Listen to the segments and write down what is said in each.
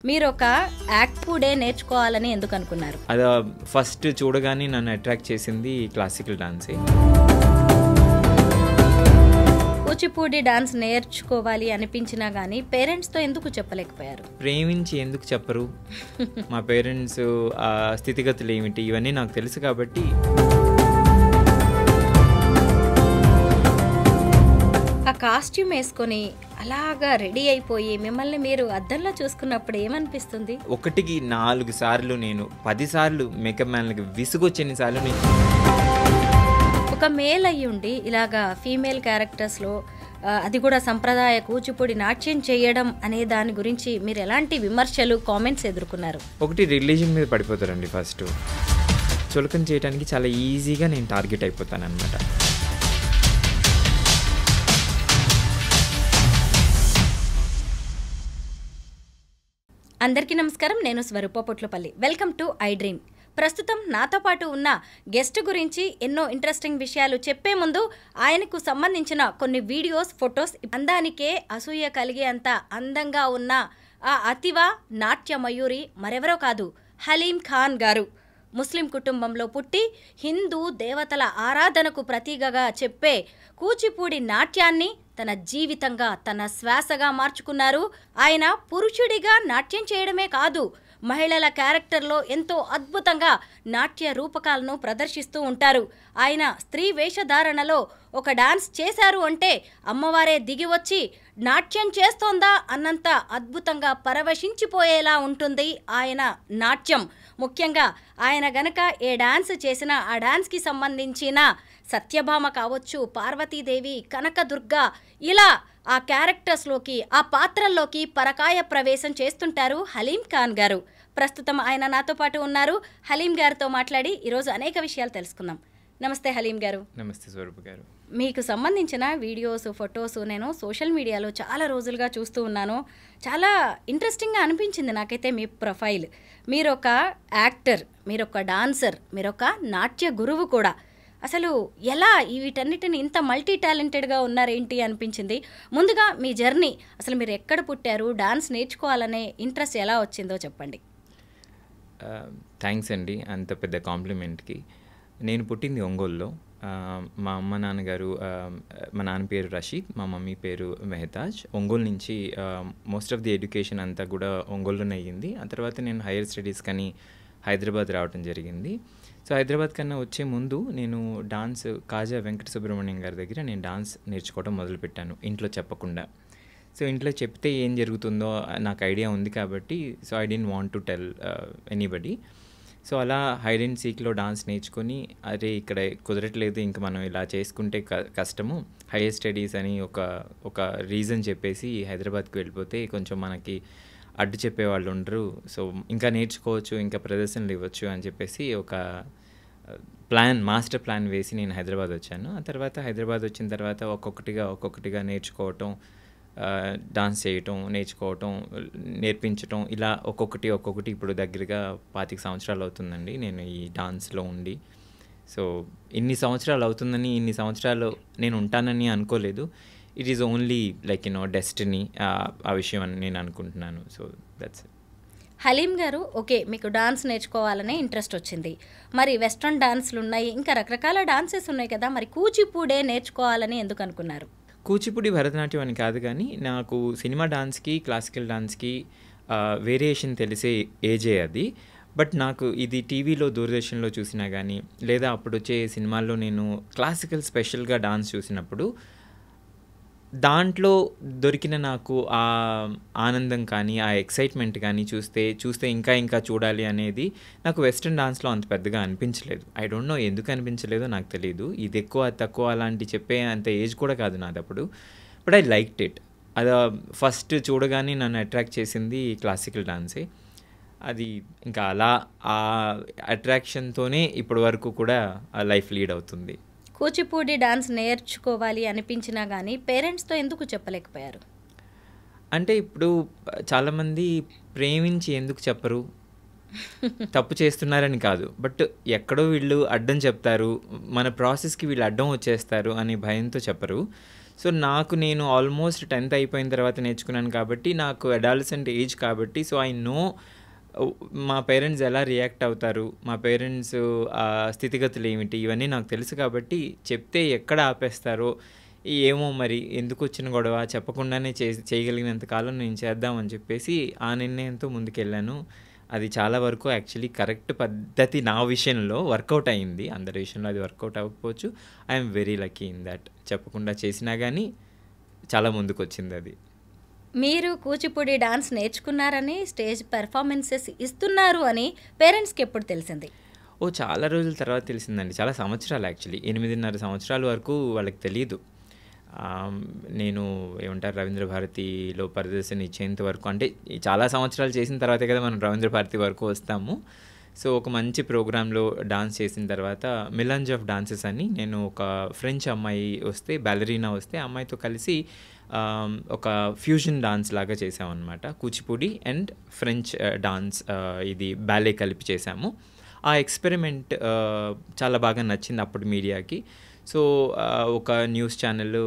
మీరొక యాక్టుడే నేర్చుకోవాలని ఎందుకు అనుకున్నారు? అది ఫస్ట్ చూడగానే నన్ను అట్రాక్ట్ చేసింది క్లాసికల్ డాన్సే. కూచిపూడి డాన్స్ నేర్చుకోవాలి అనిపించినా గానీ పేరెంట్స్తో ఎందుకు చెప్పలేకపోయారు? ప్రేమించి ఎందుకు చెప్పరు? మా పేరెంట్స్ స్థితిగతులు ఏమిటి ఇవన్నీ నాకు తెలుసు కాబట్టి. ఆ కాస్ట్యూమ్ వేసుకొని అలాగా రెడీ అయిపోయి మిమ్మల్ని మీరు అద్దంలో చూసుకున్నప్పుడు ఏమనిపిస్తుంది? 1కి 4 సార్లు నేను 10 సార్లు మేకప్ మ్యాన్లకి విసుగొచ్చని సార్లు నేను ఒక మేల్ అయ్యుండి ఇలాగా ఫీమేల్ క్యారెక్టర్స్లో అది కూడా సంప్రదాయ కూచిపూడి నాట్యం చేయడం అనే దాని గురించి మీరు ఎలాంటి విమర్శలు కామెంట్స్ ఎదుర్కొన్నారు? ఒకటి రిలీజన్ మీద పడిపోతారండి. ఫస్ట్ చులకన చేయడానికి చాలా ఈజీగా నేను టార్గెట్ అయిపోతాను అనమాట. అందరికీ నమస్కారం, నేను Swaroopa Potlapalli. Welcome to iDream. ప్రస్తుతం నాతో పాటు ఉన్న గెస్ట్ గురించి ఎన్నో ఇంట్రెస్టింగ్ విషయాలు చెప్పే ముందు ఆయనకు సంబంధించిన కొన్ని వీడియోస్, ఫొటోస్, అందానికే అసూయ కలిగే అంత అందంగా ఉన్న ఆ అతివ నాట్య మయూరి మరెవరో కాదు, హలీం ఖాన్ గారు. ముస్లిం కుటుంబంలో పుట్టి హిందూ దేవతల ఆరాధనకు ప్రతీకగా చెప్పే కూచిపూడి నాట్యాన్ని తన జీవితంగా, తన శ్వాసగా మార్చుకున్నారు. ఆయన పురుషుడిగా నాట్యం చేయడమే కాదు, మహిళల క్యారెక్టర్లో ఎంతో అద్భుతంగా నాట్య రూపకాలను ప్రదర్శిస్తూ ఉంటారు. ఆయన స్త్రీ వేషధారణలో ఒక డాన్స్ చేశారు అంటే అమ్మవారే దిగి వచ్చి నాట్యం చేస్తోందా అన్నంత అద్భుతంగా పరవశించిపోయేలా ఉంటుంది ఆయన నాట్యం. ముఖ్యంగా ఆయన గనక ఏ డాన్స్ చేసినా ఆ డాన్స్కి సంబంధించిన సత్యభామ కావచ్చు, పార్వతీదేవి, కనకదుర్గ, ఇలా ఆ క్యారెక్టర్స్లోకి, ఆ పాత్రల్లోకి పరకాయ ప్రవేశం చేస్తుంటారు హలీం ఖాన్ గారు. ప్రస్తుతం ఆయన నాతో పాటు ఉన్నారు. హలీం గారితో మాట్లాడి ఈరోజు అనేక విషయాలు తెలుసుకుందాం. నమస్తే హలీం గారు. నమస్తే స్వరూప గారు. మీకు సంబంధించిన వీడియోస్, ఫొటోస్ నేను సోషల్ మీడియాలో చాలా రోజులుగా చూస్తూ ఉన్నాను. చాలా ఇంట్రెస్టింగ్గా అనిపించింది నాకైతే మీ ప్రొఫైల్. మీరొక యాక్టర్, మీరొక డాన్సర్, మీరొక నాట్య గురువు కూడా. అసలు ఎలా వీటన్నిటిని ఇంత మల్టీ టాలెంటెడ్గా ఉన్నారేంటి అనిపించింది. ముందుగా మీ జర్నీ, అసలు మీరు ఎక్కడ పుట్టారు, డాన్స్ నేర్చుకోవాలనే ఇంట్రెస్ట్ ఎలా వచ్చిందో చెప్పండి. థ్యాంక్స్ అండి అంత పెద్ద కాంప్లిమెంట్కి. నేను పుట్టింది ఒంగోలులో. మా అమ్మ నాన్నగారు, మా నాన్న పేరు రషీద్, మా మమ్మీ పేరు మెహతాజ్. ఒంగోలు నుంచి మోస్ట్ ఆఫ్ ది ఎడ్యుకేషన్ అంతా కూడా ఒంగోలులోనే అయ్యింది. ఆ తర్వాత నేను హైయర్ స్టడీస్ కానీ హైదరాబాద్ రావడం జరిగింది. సో హైదరాబాద్ కన్నా వచ్చే ముందు నేను డాన్స్ కాజా వెంకట సుబ్రహ్మణ్యం గారి దగ్గర నేను డాన్స్ నేర్చుకోవడం మొదలుపెట్టాను, ఇంట్లో చెప్పకుండా. సో ఇంట్లో చెప్తే ఏం జరుగుతుందో నాకు ఐడియా ఉంది కాబట్టి, so I don't want to tell anybody. So అలా హైడ్ అండ్ సీక్లో డాన్స్ నేర్చుకొని, అరే ఇక్కడ కుదరట్లేదు, ఇంకా మనం ఇలా చేసుకుంటే కష్టము, హైయర్ స్టడీస్ అని ఒక రీజన్ చెప్పేసి హైదరాబాద్కి వెళ్ళిపోతే కొంచెం మనకి అడ్డు చెప్పేవాళ్ళు ఉండరు, సో ఇంకా నేర్చుకోవచ్చు, ఇంకా ప్రదర్శనలు ఇవ్వచ్చు అని చెప్పేసి ఒక మాస్టర్ ప్లాన్ వేసి నేను హైదరాబాద్ వచ్చాను. ఆ తర్వాత హైదరాబాద్ వచ్చిన తర్వాత ఒక్కొక్కటిగా నేర్చుకోవటం, డాన్స్ చేయటం, నేర్చుకోవటం, నేర్పించటం, ఇలా ఒక్కొక్కటి ఇప్పుడు దగ్గరగా 25 సంవత్సరాలు అవుతుందండి నేను ఈ డాన్స్లో ఉండి. సో ఇన్ని సంవత్సరాలు అవుతుందని, ఇన్ని సంవత్సరాలు నేను ఉంటానని అనుకోలేదు. It is only like destiny, ఆ విషయం అని నేను అనుకుంటున్నాను. So that's it. హలీం గారు, ఓకే, మీకు డాన్స్ నేర్చుకోవాలనే ఇంట్రెస్ట్ వచ్చింది. మరి వెస్ట్రన్ డాన్స్లు ఉన్నాయి, ఇంకా రకరకాల డాన్సెస్ ఉన్నాయి కదా, మరి కూచిపూడే నేర్చుకోవాలని ఎందుకు అనుకున్నారు? కూచిపూడి భరతనాట్యం అని కాదు కానీ నాకు సినిమా డాన్స్కి, క్లాసికల్ డాన్స్కి వేరియేషన్ తెలిసే ఏజే అది. బట్ నాకు ఇది టీవీలో, దూరదర్శన్లో చూసినా కానీ, లేదా అప్పుడు వచ్చే సినిమాల్లో నేను క్లాసికల్ స్పెషల్గా డాన్స్ చూసినప్పుడు దాంట్లో దొరికిన నాకు ఆ ఆనందం కానీ, ఆ ఎక్సైట్మెంట్ కానీ చూస్తే ఇంకా చూడాలి అనేది నాకు వెస్ట్రన్ డాన్స్లో అంత పెద్దగా అనిపించలేదు. ఐ డోంట్ నో ఎందుకు అనిపించలేదో నాకు తెలియదు. ఇది ఎక్కువ తక్కువ అలాంటి చెప్పే అంత ఏజ్ కూడా కాదు నాదప్పుడు. But I liked it. అది ఫస్ట్ చూడగానే నన్ను అట్రాక్ట్ చేసింది క్లాసికల్ డాన్సే. అది ఇంకా అలా ఆ అట్రాక్షన్తోనే ఇప్పటి వరకు కూడా లైఫ్ లీడ్ అవుతుంది. కూచిపూడి డాన్స్ నేర్చుకోవాలి అనిపించినా కానీ పేరెంట్స్తో ఎందుకు చెప్పలేకపోయారు? అంటే ఇప్పుడు చాలామంది ప్రేమించి ఎందుకు చెప్పరు, తప్పు చేస్తున్నారని కాదు, బట్ ఎక్కడో వీళ్ళు అడ్డం చెప్తారు, మన ప్రాసెస్కి వీళ్ళు అడ్డం వచ్చేస్తారు అనే భయంతో చెప్పరు. సో నాకు నేను ఆల్మోస్ట్ 10th అయిపోయిన తర్వాత నేర్చుకున్నాను కాబట్టి నాకు అడాలసెంట్ ఏజ్ కాబట్టి సో ఐ నో మా పేరెంట్స్ ఎలా రియాక్ట్ అవుతారు, మా పేరెంట్స్ స్థితిగతులు ఏమిటి, ఇవన్నీ నాకు తెలుసు కాబట్టి చెప్తే ఎక్కడ ఆపేస్తారో ఏమో మరి ఎందుకు వచ్చిన గొడవ చెప్పకుండానే చేయగలిగినంత కాలం నేను చేద్దామని చెప్పేసి ఆ నిర్ణయంతో ముందుకెళ్ళాను. అది చాలా వరకు యాక్చువల్లీ కరెక్ట్ పద్ధతి నా విషయంలో వర్కౌట్ అయింది. అందరి విషయంలో అది వర్కౌట్ అవ్వకపోవచ్చు. I'm very lucky in that. చెప్పకుండా చేసినా కానీ చాలా ముందుకు వచ్చింది అది. మీరు కూచిపూడి డాన్స్ నేర్చుకున్నారని, స్టేజ్ పెర్ఫార్మెన్సెస్ ఇస్తున్నారు అని పేరెంట్స్కి ఎప్పుడు తెలిసింది? చాలా రోజుల తర్వాత తెలిసిందండి. చాలా సంవత్సరాలు యాక్చువల్లీ 8.5 సంవత్సరాల వరకు వాళ్ళకి తెలియదు. నేను ఏమంటారు రవీంద్ర భారతిలో ప్రదర్శన ఇచ్చేంత వరకు, అంటే చాలా సంవత్సరాలు చేసిన తర్వాతే కదా మనం రవీంద్ర భారతి వరకు వస్తాము. సో ఒక మంచి ప్రోగ్రాంలో డాన్స్ చేసిన తర్వాత మిలాంజ్ ఆఫ్ డాన్సెస్ అని నేను ఒక ఫ్రెంచ్ అమ్మాయి వస్తే, బ్యాలరీనా వస్తే ఆ అమ్మాయితో కలిసి ఒక ఫ్యూజన్ డాన్స్ లాగా చేసామన్నమాట. కూచిపూడి అండ్ ఫ్రెంచ్ డాన్స్, ఇది బ్యాలే కలిపి చేసాము. ఆ ఎక్స్పెరిమెంట్ చాలా బాగా నచ్చింది అప్పుడు మీడియాకి. సో ఒక న్యూస్ ఛానల్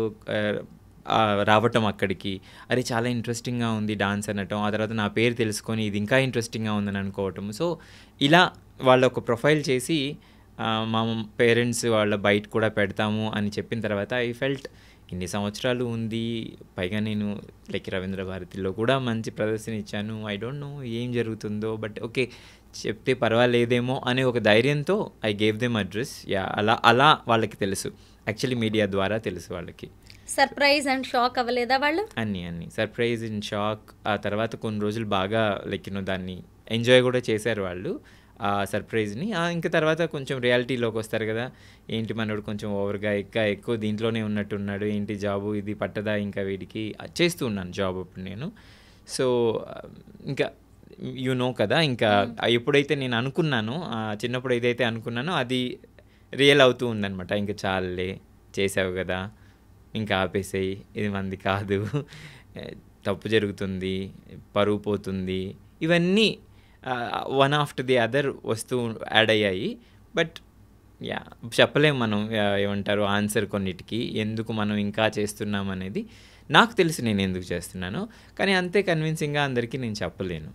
రావటం అక్కడికి, అరే చాలా ఇంట్రెస్టింగ్గా ఉంది డాన్స్ అనటం, ఆ తర్వాత నా పేరు తెలుసుకొని ఇది ఇంకా ఇంట్రెస్టింగ్గా ఉందని అనుకోవటం. సో ఇలా వాళ్ళ ఒక ప్రొఫైల్ చేసి మా పేరెంట్స్ వాళ్ళ బయట కూడా పెడతాము అని చెప్పిన తర్వాత ఐ ఫెల్ట్ ఇన్ని సంవత్సరాలు ఉంది, పైగా నేను లైక్ రవీంద్ర భారతిలో కూడా మంచి ప్రదర్శన ఇచ్చాను, ఐ డోంట్ నో ఏం జరుగుతుందో, బట్ ఓకే చెప్తే పర్వాలేదేమో అనే ఒక ధైర్యంతో ఐ గేవ్ దెమ్ అడ్రస్. అలా వాళ్ళకి తెలుసు, యాక్చువల్లీ మీడియా ద్వారా తెలుసు వాళ్ళకి. సర్ప్రైజ్ అండ్ షాక్ అవ్వలేదా వాళ్ళు? అన్నీ సర్ప్రైజ్ అండ్ షాక్. ఆ తర్వాత కొన్ని రోజులు బాగా లైక్ దాన్ని ఎంజాయ్ కూడా చేశారు వాళ్ళు ఆ సర్ప్రైజ్ని. ఇంకా తర్వాత కొంచెం రియాలిటీలోకి వస్తారు కదా, ఏంటి మనోడు కొంచెం ఓవర్గా ఎక్కువ దీంట్లోనే ఉన్నట్టున్నాడు, ఏంటి జాబు ఇది పట్టదా ఇంకా వీడికి, చేస్తూ ఉన్నాను జాబ్ అప్పుడు నేను. సో ఇంకా కదా, ఇంకా ఎప్పుడైతే నేను అనుకున్నానో, చిన్నప్పుడు ఏదైతే అనుకున్నానో అది రియల్ అవుతూ ఉందన్నమాట. ఇంకా చాలే చేసావు కదా, ఇంకా ఆపేసేయి, ఇది మంది కాదు, తప్పు జరుగుతుంది, పరువు పోతుంది, ఇవన్నీ వన్ ఆఫ్టర్ ది అదర్ వస్తూ యాడ్ అయ్యాయి. బట్ చెప్పలేము మనం ఏమంటారు ఆన్సర్ కొన్నిటికి, ఎందుకు మనం ఇంకా చేస్తున్నాం అనేది. నాకు తెలుసు నేను ఎందుకు చేస్తున్నానో, కానీ అంతే కన్విన్సింగ్గా అందరికీ నేను చెప్పలేను.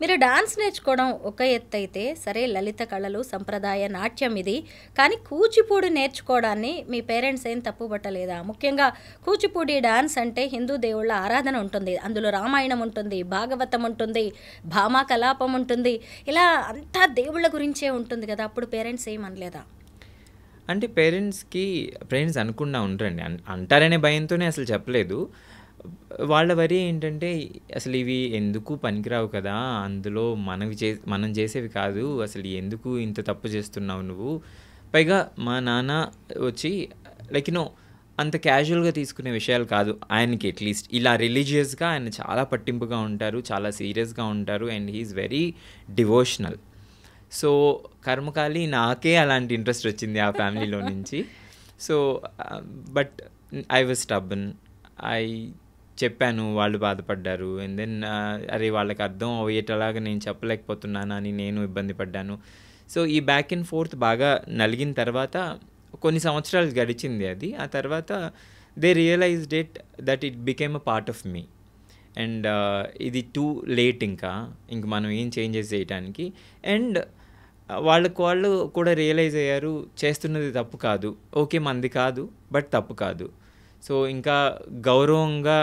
మీరు డాన్స్ నేర్చుకోవడం ఒక ఎత్తు అయితే సరే, లలిత కళలు, సంప్రదాయ నాట్యం ఇది, కానీ కూచిపూడి నేర్చుకోవడాన్ని మీ పేరెంట్స్ ఏం తప్పుపట్టలేదా? ముఖ్యంగా కూచిపూడి డాన్స్ అంటే హిందూ దేవుళ్ళ ఆరాధన ఉంటుంది, అందులో రామాయణం ఉంటుంది, భాగవతం ఉంటుంది, భామా కలాపం ఉంటుంది, ఇలా అంతా దేవుళ్ళ గురించే ఉంటుంది కదా, అప్పుడు పేరెంట్స్ ఏమనలేదా? అంటే పేరెంట్స్ అనుకుండా ఉండరండి, అంటారనే భయంతోనే అసలు చెప్పలేదు. వాళ్ళ వరి ఏంటంటే అసలు ఇవి ఎందుకు పనికిరావు కదా, అందులో మనం చేసేవి కాదు, అసలు ఎందుకు ఇంత తప్పు చేస్తున్నావు నువ్వు. పైగా మా నాన్న వచ్చి లైక్ అంత క్యాజువల్గా తీసుకునే విషయాలు కాదు ఆయనకి. అట్లీస్ట్ ఇలా రిలీజియస్గా ఆయన చాలా పట్టింపుగా ఉంటారు, చాలా సీరియస్గా ఉంటారు, and he's very devotional. So కర్మకాలి నాకే అలాంటి ఇంట్రెస్ట్ వచ్చింది ఆ ఫ్యామిలీలో నుంచి. So but I was stubborn. చెప్పాను, వాళ్ళు బాధపడ్డారు. అండ్ దెన్ అరే వాళ్ళకి అర్థం అయ్యేటలాగా నేను చెప్పలేకపోతున్నాను అని నేను ఇబ్బంది పడ్డాను. సో ఈ బ్యాక్ అండ్ ఫోర్త్ బాగా నలిగిన తర్వాత కొన్ని సంవత్సరాలు గడిచింది అది. ఆ తర్వాత they realized that it became a part of me. And ఇది టూ లేట్, ఇంక మనం ఏం చేంజెస్ చేయడానికి. అండ్ వాళ్ళు కూడా రియలైజ్ అయ్యారు, చేస్తున్నది తప్పు కాదు, ఓకే మంది కాదు బట్ తప్పు కాదు. సో ఇంకా గౌరవంగా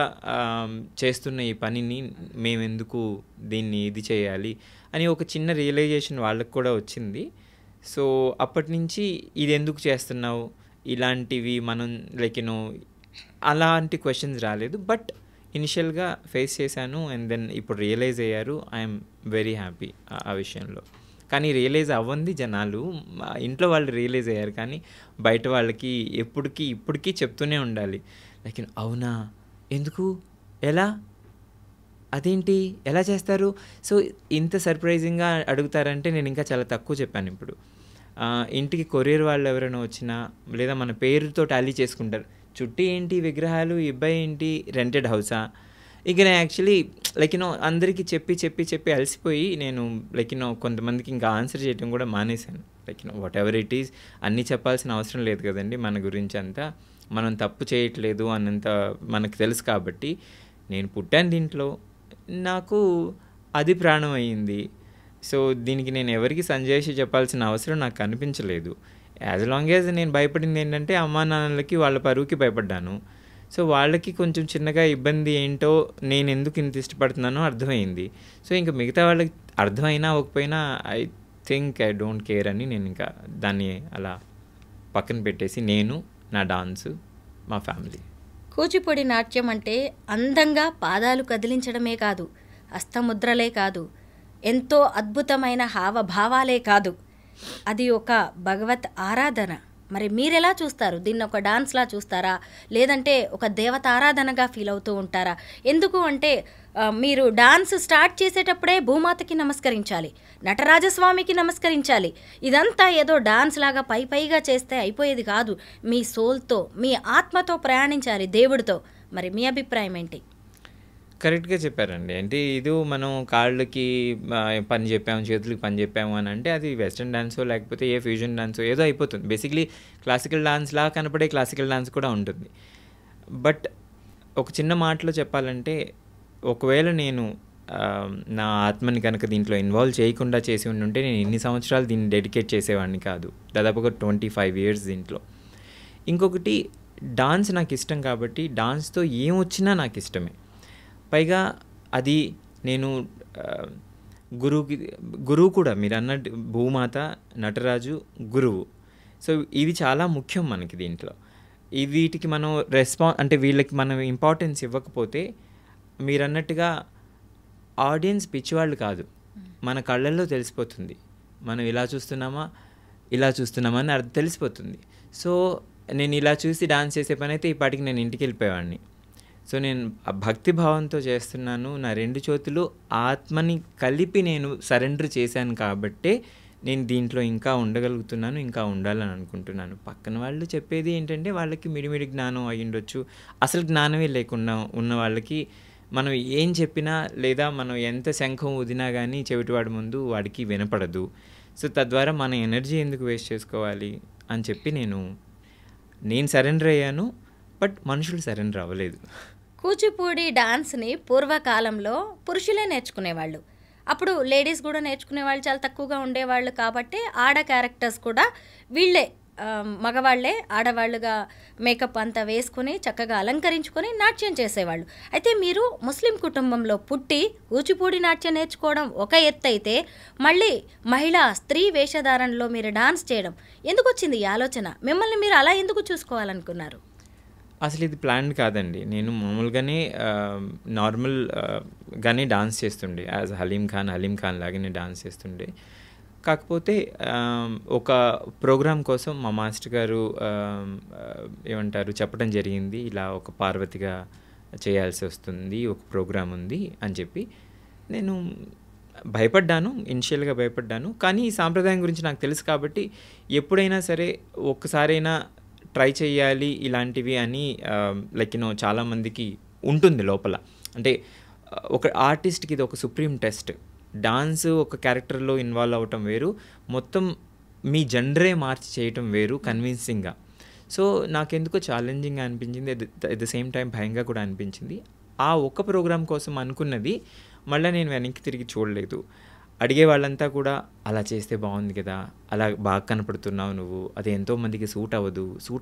చేస్తున్న ఈ పనిని మేమెందుకు దీన్ని ఇది చేయాలి అని ఒక చిన్న రియలైజేషన్ వాళ్ళకి కూడా వచ్చింది. సో అప్పటి నుంచి ఇది ఎందుకు చేస్తున్నావు, ఇలాంటివి మనం లైక్ అలాంటి క్వశ్చన్స్ రాలేదు. బట్ ఇనిషియల్గా ఫేస్ చేశాను, అండ్ దెన్ ఇప్పుడు రియలైజ్ అయ్యారు. ఐఎమ్ వెరీ హ్యాపీ ఆ విషయంలో. కానీ రియలైజ్ అవ్వంది జనాలు, ఇంట్లో వాళ్ళు రియలైజ్ అయ్యారు, కానీ బయట వాళ్ళకి ఇప్పటికీ చెప్తూనే ఉండాలి లైక్ అవునా, ఎందుకు, ఎలా, అదేంటి, ఎలా చేస్తారు. సో ఇంత సర్ప్రైజింగ్గా అడుగుతారంటే నేను ఇంకా చాలా తక్కువ చెప్పాను. ఇప్పుడు ఇంటికి కొరియర్ వాళ్ళు ఎవరైనా వచ్చినా, లేదా మన పేరుతో టాలీ చేసుకుంటారు, చుట్టూ ఏంటి విగ్రహాలు, ఇబ్బాయి ఏంటి, రెంటెడ్ హౌసా. ఇక నేను యాక్చువల్లీ లైక్ అందరికీ చెప్పి అలసిపోయి నేను లైక్ కొంతమందికి ఇంకా ఆన్సర్ చేయడం కూడా మానేశాను. Like what ever it is, అన్నీ చెప్పాల్సిన అవసరం లేదు కదండి మన గురించి అంతా. మనం తప్పు చేయట్లేదు అన్నంత మనకు తెలుసు కాబట్టి నేను పుట్టాను దీంట్లో, నాకు అది ప్రాణం అయ్యింది. సో దీనికి నేను ఎవరికి సంజాయిషి చెప్పాల్సిన అవసరం నాకు కనిపించలేదు. యాజ్ లాంగ్ యాజ్ నేను భయపడింది ఏంటంటే అమ్మా నాన్నలకి వాళ్ళ పరువుకి భయపడ్డాను. సో వాళ్ళకి కొంచెం చిన్నగా ఇబ్బంది ఏంటో నేను ఎందుకు ఇంత ఇష్టపడుతున్నానో అర్థమైంది. సో ఇంకా మిగతా వాళ్ళకి అర్థమైనా అవ్వకపోయినా I think I don't care అని నేను ఇంకా దాన్ని అలా పక్కన పెట్టేసి నేను, నా డాన్స్, మా ఫ్యామిలీ. కూచిపూడి నాట్యం అంటే అందంగా పాదాలు కదిలించడమే కాదు, హస్తముద్రలే కాదు, ఎంతో అద్భుతమైన హావభావాలే కాదు, అది ఒక భగవత్ ఆరాధన. మరి మీరెలా చూస్తారు? దీన్ని ఒక డాన్స్లా చూస్తారా, లేదంటే ఒక దేవత ఆరాధనగా ఫీల్ అవుతూ ఉంటారా? ఎందుకు అంటే మీరు డాన్స్ స్టార్ట్ చేసేటప్పుడే భూమాతకి నమస్కరించాలి, నటరాజస్వామికి నమస్కరించాలి. ఇదంతా ఏదో డాన్స్ లాగా పైగా చేస్తే అయిపోయేది కాదు. మీ సోల్తో, మీ ఆత్మతో ప్రయాణించాలి దేవుడితో. మరి మీ అభిప్రాయం ఏంటి? కరెక్ట్గా చెప్పారండి. అంటే ఇది మనం కాళ్ళకి పని చెప్పాము, చేతులకి పని చెప్పాము అని అంటే అది వెస్ట్రన్ డాన్సో లేకపోతే ఏ ఫ్యూజన్ డాన్సో ఏదో అయిపోతుంది. బేసిక్లీ క్లాసికల్ డాన్స్లా కనపడే క్లాసికల్ డాన్స్ కూడా ఉంటుంది. బట్ ఒక చిన్న మాటలో చెప్పాలంటే, ఒకవేళ నేను నా ఆత్మని కనుక దీంట్లో ఇన్వాల్వ్ చేయకుండా చేసి ఉంటే నేను ఇన్ని సంవత్సరాలు దీన్ని డెడికేట్ చేసేవాడిని కాదు. దాదాపుగా 25 years దీంట్లో. ఇంకొకటి, డాన్స్ నాకు ఇష్టం కాబట్టి డాన్స్తో ఏమొచ్చినా నాకు ఇష్టమే. పైగా అది నేను గురువు కూడా మీరు అన్నట్టు భూమాత, నటరాజు, గురువు. సో ఇవి చాలా ముఖ్యం మనకి దీంట్లో. వీటికి మనం అంటే వీళ్ళకి మనం ఇంపార్టెన్స్ ఇవ్వకపోతే మీరు అన్నట్టుగా ఆడియన్స్ పిచ్చివాళ్ళు కాదు, మన కళ్ళల్లో తెలిసిపోతుంది. మనం ఇలా చూస్తున్నామా అని అది తెలిసిపోతుంది. సో నేను ఇలా చూసి డాన్స్ చేసే పని అయితే ఈ పాటికి నేను ఇంటికి వెళ్ళిపోయేవాడిని. సో నేను భక్తి భావంతో చేస్తున్నాను. నా 2 చేతులు ఆత్మని కలిపి నేను సరెండర్ చేశాను కాబట్టే నేను దీంట్లో ఇంకా ఉండగలుగుతున్నాను, ఇంకా ఉండాలని అనుకుంటున్నాను. పక్కన వాళ్ళు చెప్పేది ఏంటంటే వాళ్ళకి మిడిమిడి జ్ఞానం అయ్యుండొచ్చు. అసలు జ్ఞానమే లేకుండా ఉన్న వాళ్ళకి మనం ఏం చెప్పినా లేదా మనం ఎంత శంఖం ఊదినా కానీ చెవిటివాడి ముందు వాడికి వినపడదు. సో తద్వారా మన ఎనర్జీ ఎందుకు వేస్ట్ చేసుకోవాలి అని చెప్పి నేను సరెండర్ అయ్యాను. బట్ మనుషులు సరెండర్ అవ్వలేదు. కూచిపూడి డాన్స్ని పూర్వకాలంలో పురుషులే నేర్చుకునేవాళ్ళు. అప్పుడు లేడీస్ కూడా నేర్చుకునేవాళ్ళు చాలా తక్కువగా ఉండేవాళ్ళు. కాబట్టి ఆడ క్యారెక్టర్స్ కూడా వీళ్ళే, మగవాళ్లే ఆడవాళ్ళుగా మేకప్ అంతా వేసుకుని చక్కగా అలంకరించుకొని నాట్యం చేసేవాళ్ళు. అయితే మీరు ముస్లిం కుటుంబంలో పుట్టి కూచిపూడి నాట్యం నేర్చుకోవడం ఒక ఎత్తు అయితే, మళ్ళీ స్త్రీ వేషధారణలో మీరు డాన్స్ చేయడం ఎందుకు వచ్చింది ఈ ఆలోచన? మిమ్మల్ని మీరు అలా ఎందుకు చూసుకోవాలనుకున్నారు? అసలు ఇది ప్లాన్ కాదండి. నేను మామూలుగానే నార్మల్గానే డాన్స్ చేస్తుండే. యాజ్ హలీం ఖాన్ లాగానే డాన్స్ చేస్తుండే. కాకపోతే ఒక ప్రోగ్రామ్ కోసం మా మాస్టర్ గారు చెప్పడం జరిగింది, ఇలా ఒక పార్వతిగా చేయాల్సి వస్తుంది, ఒక ప్రోగ్రామ్ ఉంది అని చెప్పి. నేను భయపడ్డాను, ఇనిషియల్గా భయపడ్డాను. కానీ ఈ సాంప్రదాయం గురించి నాకు తెలుసు కాబట్టి ఎప్పుడైనా సరే ఒక్కసారైనా ట్రై చేయాలి ఇలాంటివి అని చాలామందికి ఉంటుంది లోపల. అంటే ఒక ఆర్టిస్ట్కి ఇది ఒక సుప్రీం టెస్ట్. డాన్స్ ఒక క్యారెక్టర్లో ఇన్వాల్వ్ అవ్వటం వేరు, మొత్తం మీ జనరే మార్చి చేయటం వేరు కన్విన్సింగ్గా. సో నాకెందుకో ఛాలెంజింగ్గా అనిపించింది, అట్ ద సేమ్ టైం భయంగా కూడా అనిపించింది. ఆ ఒక్క ప్రోగ్రామ్ కోసం అనుకున్నది మళ్ళీ నేను వెనక్కి తిరిగి చూడలేదు. అడిగే వాళ్ళంతా కూడా అలా చేస్తే బాగుంది కదా, అలా బాగా కనపడుతున్నావు నువ్వు, అది ఎంతోమందికి సూట్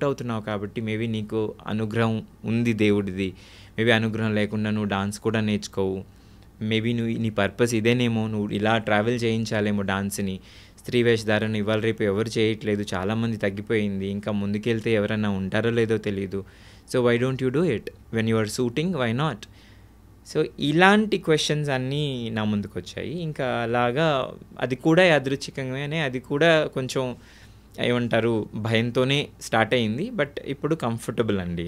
అవుతున్నావు కాబట్టి మేబీ నీకు అనుగ్రహం ఉంది దేవుడిది, మేబీ అనుగ్రహం లేకుండా నువ్వు డాన్స్ కూడా నేర్చుకోవు, మేబీ నీ పర్పస్ ఇదేనేమో, నువ్వు ఇలా ట్రావెల్ చేయించాలేమో డాన్స్ని, స్త్రీ వేషధారణ ఇవాళ రేపు ఎవరు చేయట్లేదు, చాలామంది తగ్గిపోయింది, ఇంకా ముందుకెళ్తే ఎవరైనా ఉంటారో లేదో తెలియదు, so why don't you do it when you are shooting, why not? So ఇలాంటి క్వశ్చన్స్ అన్నీ నా ముందుకు వచ్చాయి. ఇంకా అలాగా అది కూడా యాదృచ్ఛికంగానే, అది కూడా కొంచెం భయంతోనే స్టార్ట్ అయింది. బట్ ఇప్పుడు కంఫర్టబుల్ అండి.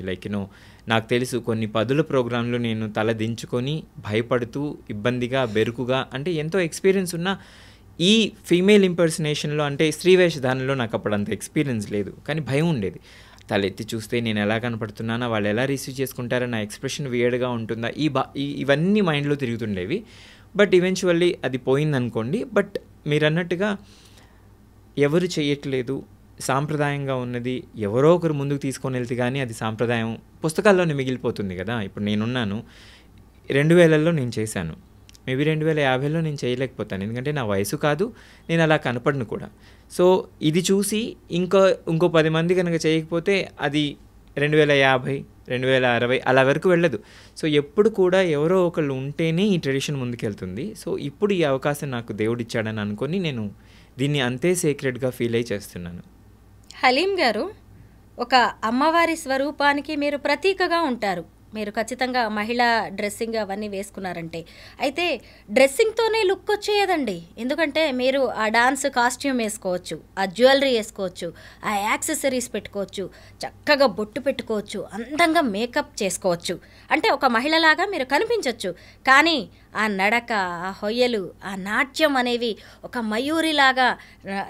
నాకు తెలుసు కొన్ని పదుల ప్రోగ్రాంలు నేను తల దించుకొని భయపడుతూ ఇబ్బందిగా బెరుకుగా, అంటే ఎంతో ఎక్స్పీరియన్స్ ఉన్న ఈ ఫీమేల్ ఇంపర్సనేషన్లో, అంటే స్త్రీ వేషధారణలో నాకు అప్పుడు అంత ఎక్స్పీరియన్స్ లేదు, కానీ భయం ఉండేది. తలెత్తి చూస్తే నేను ఎలా కనపడుతున్నానా, వాళ్ళు ఎలా రిసీవ్ చేసుకుంటారా, నా ఎక్స్ప్రెషన్ వియర్డ్గా ఉంటుందా, ఇవన్నీ మైండ్లో తిరుగుతుండేవి. బట్ ఈవెన్చువల్లీ అది పోయిందనుకోండి. బట్ మీరు అన్నట్టుగా ఎవరు చేయట్లేదు, సాంప్రదాయంగా ఉన్నది ఎవరో ఒకరు ముందుకు తీసుకొని వెళ్తే కానీ అది సాంప్రదాయం పుస్తకాల్లోనే మిగిలిపోతుంది కదా. ఇప్పుడు నేనున్నాను, 2000లో నేను చేశాను, మేబీ 2050లో నేను చేయలేకపోతాను, ఎందుకంటే నా వయసు కాదు, నేను అలా కనపడను కూడా. సో ఇది చూసి ఇంకో 10 మంది కనుక చేయకపోతే అది 2050, 2060 అలా వరకు వెళ్ళదు. సో ఎప్పుడు కూడా ఎవరో ఒకళ్ళు ఉంటేనే ఈ ట్రెడిషన్ ముందుకెళ్తుంది. సో ఇప్పుడు ఈ అవకాశం నాకు దేవుడిచ్చాడని అనుకొని నేను దీన్ని అంతే సీక్రెట్గా ఫీల్ అయ్యి చేస్తున్నాను. హలీం గారు, ఒక అమ్మవారి స్వరూపానికి మీరు ప్రతీకగా ఉంటారు. మీరు ఖచ్చితంగా మహిళా డ్రెస్సింగ్ అవన్నీ వేసుకున్నారంటే, అయితే డ్రెస్సింగ్తోనే లుక్ వచ్చేయదండి. ఎందుకంటే మీరు ఆ డాన్స్ కాస్ట్యూమ్ వేసుకోవచ్చు, ఆ జ్యువెలరీ వేసుకోవచ్చు, ఆ యాక్సెసరీస్ పెట్టుకోవచ్చు, చక్కగా బొట్టు పెట్టుకోవచ్చు, అందంగా మేకప్ చేసుకోవచ్చు, అంటే ఒక మహిళలాగా మీరు కనిపించవచ్చు. కానీ ఆ నడక, ఆ హొయ్యలు, ఆ నాట్యం అనేవి ఒక మయూరిలాగా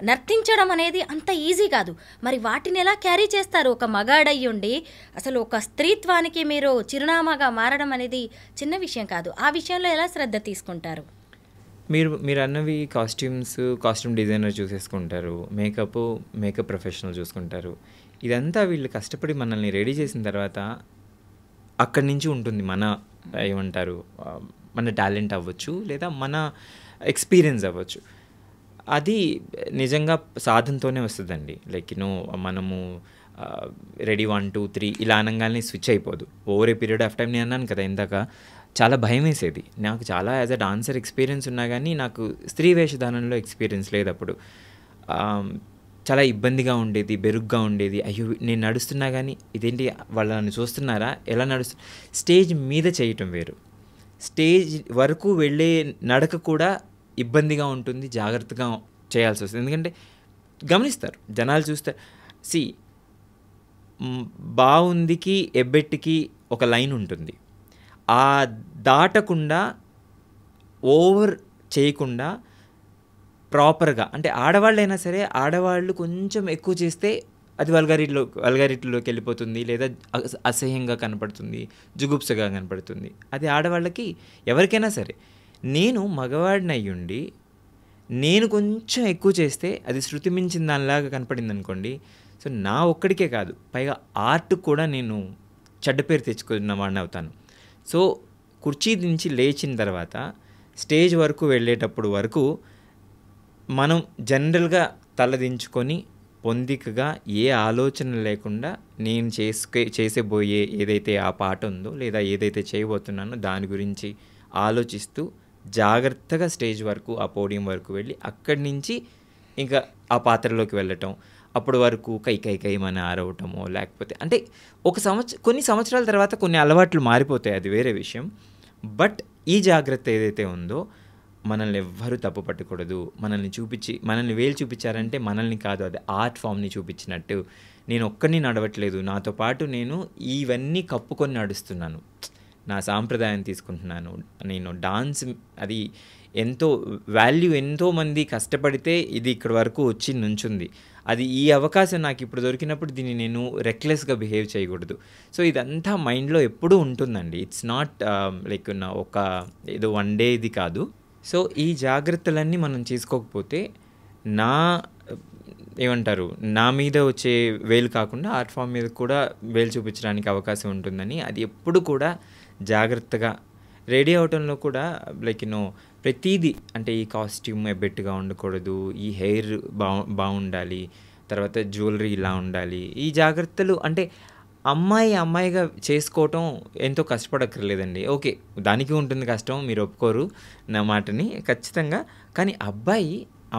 నర్తించడం అనేది అంత ఈజీ కాదు. మరి వాటిని ఎలా క్యారీ చేస్తారు? ఒక మగాడయ్యుండి అసలు ఒక స్త్రీత్వానికి మీరు చిరునామాగా మారడం అనేది చిన్న విషయం కాదు. ఆ విషయంలో ఎలా శ్రద్ధ తీసుకుంటారు? మీరు అన్నవి కాస్ట్యూమ్ డిజైనర్ చూసేసుకుంటారు, మేకప్ ప్రొఫెషనల్ చూసుకుంటారు. ఇదంతా వీళ్ళు కష్టపడి మనల్ని రెడీ చేసిన తర్వాత అక్కడి నుంచి ఉంటుంది మన టాలెంట్ అవ్వచ్చు, లేదా మన ఎక్స్పీరియన్స్ అవ్వచ్చు. అది నిజంగా సాధనతోనే వస్తుందండి. లైక్ మనము రెడీ 1 2 3 ఇలా అనగానే స్విచ్ అయిపోదు. Over a period of time నేను అన్నాను కదా ఇందాక, చాలా భయం వేసేది నాకు. చాలా యాజ్ అ డాన్సర్ ఎక్స్పీరియన్స్ ఉన్నా కానీ నాకు స్త్రీ వేషధానంలో ఎక్స్పీరియన్స్ లేదు. అప్పుడు చాలా ఇబ్బందిగా ఉండేది, బెరుగ్గా ఉండేది. అయ్యో నేను నడుస్తున్నా కానీ ఇదేంటి వాళ్ళు నన్ను చూస్తున్నారా, ఎలా స్టేజ్ మీద చేయటం వేరు, స్టేజ్ వరకు వెళ్ళే నడక కూడా ఇబ్బందిగా ఉంటుంది, జాగ్రత్తగా చేయాల్సి వస్తుంది. ఎందుకంటే గమనిస్తారు, జనాలు చూస్తారు. బావుందికి ఎబ్బెట్టికి ఒక లైన్ ఉంటుంది, ఆ దాటకుండా ఓవర్ చేయకుండా ప్రాపర్గా, అంటే ఆడవాళ్ళైనా సరే ఆడవాళ్ళు కొంచెం ఎక్కువ చేస్తే అది వల్గారిటీలోకి వెళ్ళిపోతుంది, లేదా అసహ్యంగా కనపడుతుంది, జుగుప్సగా కనపడుతుంది. అది ఆడవాళ్ళకి ఎవరికైనా సరే. నేను మగవాడిని అయ్యుండి నేను కొంచెం ఎక్కువ చేస్తే అది శృతి మించిన దానిలాగా కనపడింది అనుకోండి. సో నా ఒక్కడికే కాదు, పైగా ఆర్ట్ కూడా నేను చెడ్డ పేరు తెచ్చుకున్న వాడిని అవుతాను. సో కుర్చీ నుంచి లేచిన తర్వాత స్టేజ్ వరకు వెళ్ళేటప్పుడు వరకు మనం జనరల్గా తలదించుకొని పొందికగా ఏ ఆలోచన లేకుండా నేను చేసేబోయే ఏదైతే ఆ పాట ఉందో, లేదా ఏదైతే చేయబోతున్నానో దాని గురించి ఆలోచిస్తూ జాగ్రత్తగా స్టేజ్ వరకు, ఆ పోడియం వరకు వెళ్ళి అక్కడి నుంచి ఇంకా ఆ పాత్రలోకి వెళ్ళటం. అప్పటి వరకు కై మన ఆరవటమో, లేకపోతే అంటే కొన్ని సంవత్సరాల తర్వాత కొన్ని అలవాట్లు మారిపోతాయి, అది వేరే విషయం. బట్ ఈ జాగ్రత్త ఏదైతే ఉందో, మనల్ని ఎవ్వరూ తప్పు పట్టకూడదు. మనల్ని వేలు చూపించారంటే మనల్ని కాదు, అది ఆర్ట్ ఫామ్ని చూపించినట్టు. నేను ఒక్కడిని నడవట్లేదు, నాతో పాటు నేను ఇవన్నీ కప్పుకొని నడుస్తున్నాను, నా సాంప్రదాయం తీసుకుంటున్నాను. నేను డాన్స్ అది ఎంతో వాల్యూ, ఎంతోమంది కష్టపడితే ఇది ఇక్కడి వరకు వచ్చి నుంచుంది. అది ఈ అవకాశం నాకు ఇప్పుడు దొరికినప్పుడు దీన్ని నేను రెక్లెస్గా బిహేవ్ చేయకూడదు. సో ఇదంతా మైండ్లో ఎప్పుడూ ఉంటుందండి. ఇట్స్ నాట్ లైక్ ఒక ఏదో వన్ డే ఇది కాదు. సో ఈ జాగ్రత్తలన్నీ మనం చేసుకోకపోతే నా మీద వచ్చే వేలు కాకుండా ఆర్ట్ ఫామ్ మీద కూడా వేలు చూపించడానికి అవకాశం ఉంటుందని, అది ఎప్పుడు కూడా జాగ్రత్తగా రెడీ అవటంలో కూడా లైక్ ప్రతిదీ, అంటే ఈ కాస్ట్యూమ్ ఎబ్బెట్టుగా ఉండకూడదు, ఈ హెయిర్ బాగుండాలి, తర్వాత జ్యువెలరీ ఇలా ఉండాలి. ఈ జాగ్రత్తలు అంటే అమ్మాయిగా చేసుకోవటం ఎంతో కష్టపడక్కర్లేదండి. ఓకే, దానికి ఉంటుంది కష్టం, మీరు ఒప్పుకోరు నా మాటని ఖచ్చితంగా. కానీ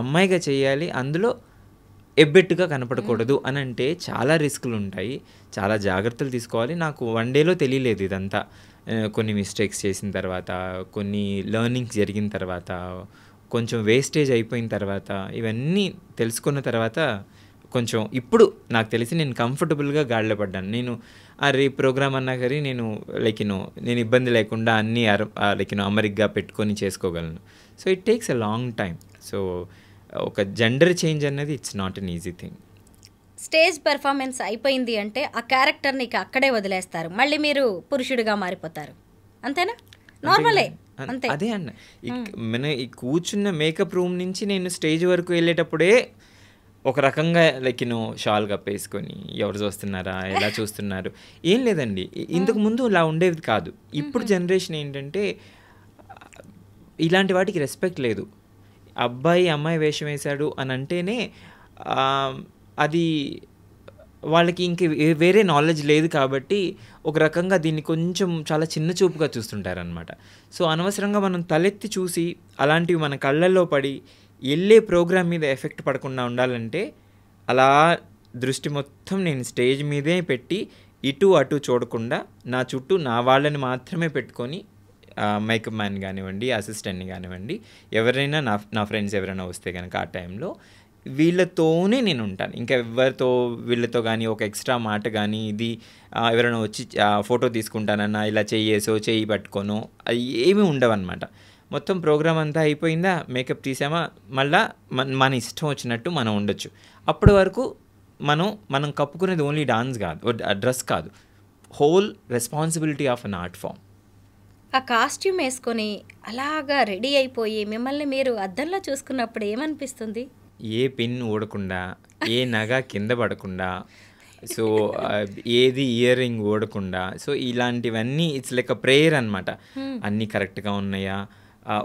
అమ్మాయిగా చేయాలి, అందులో ఎబ్బెట్టుగా కనపడకూడదు అని అంటే చాలా రిస్కులు ఉంటాయి, చాలా జాగ్రత్తలు తీసుకోవాలి. నాకు వన్ డేలో తెలియలేదు ఇదంతా. కొన్ని మిస్టేక్స్ చేసిన తర్వాత, కొన్ని లెర్నింగ్స్ జరిగిన తర్వాత, కొంచెం వేస్టేజ్ అయిపోయిన తర్వాత, ఇవన్నీ తెలుసుకున్న తర్వాత కొంచెం ఇప్పుడు నాకు తెలిసి నేను కంఫర్టబుల్గా గాడిలో పడ్డాను. నేను రేపు ప్రోగ్రామ్ అన్నా కానీ నేను నేను ఇబ్బంది లేకుండా అన్నీ అమరిగ్గా పెట్టుకొని చేసుకోగలను. So it takes a long time. So ఒక జెండర్ చేంజ్ అనేది it's not an easy thing. Stage performance అయిపోయింది అంటే ఆ క్యారెక్టర్ని అక్కడే వదిలేస్తారు, మళ్ళీ మీరు పురుషుడిగా మారిపోతారు, అంతేనా? నార్మలే, అంతే. అదే అన్న, మన ఈ కూర్చున్న మేకప్ రూమ్ నుంచి నేను స్టేజ్ వరకు వెళ్ళేటప్పుడే ఒక రకంగా లైక్ షాల్ కప్పేసుకొని ఎవరు చూస్తున్నారా, ఎలా చూస్తున్నారు, ఏం లేదండి. ఇంతకు ముందు ఇలా ఉండేది కాదు. ఇప్పుడు జనరేషన్ ఏంటంటే ఇలాంటి వాటికి రెస్పెక్ట్ లేదు. అబ్బాయి అమ్మాయి వేషం వేశాడు అని అంటేనే అది వాళ్ళకి ఇంక వేరే నాలెడ్జ్ లేదు కాబట్టి ఒక రకంగా దీన్ని కొంచెం చాలా చిన్న చూపుగా చూస్తుంటారనమాట. సో అనవసరంగా మనం తలెత్తి చూసి అలాంటివి మన కళ్ళల్లో పడి వెళ్ళే ప్రోగ్రామ్ మీద ఎఫెక్ట్ పడకుండా ఉండాలంటే అలా దృష్టి మొత్తం నేను స్టేజ్ మీదే పెట్టి ఇటు అటు చూడకుండా నా చుట్టూ నా వాళ్ళని మాత్రమే పెట్టుకొని మేకప్ మ్యాన్ కానివ్వండి, అసిస్టెంట్ని కానివ్వండి, ఎవరైనా నా ఫ్రెండ్స్ ఎవరైనా వస్తే కనుక ఆ టైంలో వీళ్ళతోనే నేను ఉంటాను. ఇంకా ఎవరితో వీళ్ళతో కానీ ఒక ఎక్స్ట్రా మాట కానీ ఇది ఎవరైనా వచ్చి ఫోటో తీసుకుంటానన్నా ఇలా చెయ్యి పట్టుకోను అవి ఏమీ ఉండవన్నమాట. మొత్తం ప్రోగ్రామ్ అంతా అయిపోయిందా, మేకప్ తీసామా, మళ్ళీ మన ఇష్టం వచ్చినట్టు మనం ఉండొచ్చు. అప్పటి వరకు మనం కప్పుకునేది ఓన్లీ డాన్స్ కాదు, డ్రెస్ కాదు, whole responsibility of an art form. ఆ కాస్ట్యూమ్ వేసుకొని అలాగా రెడీ అయిపోయి మిమ్మల్ని మీరు అద్దంలో చూసుకున్నప్పుడు ఏమనిపిస్తుంది? ఏ పిన్ ఊడకుండా, ఏ నగ కింద పడకుండా, సో ఏది ఇయర్ రింగ్ ఊడకుండా, సో ఇలాంటివన్నీ ఇట్స్ లైక్ అ ప్రేయర్ అనమాట. అన్నీ కరెక్ట్గా ఉన్నాయా,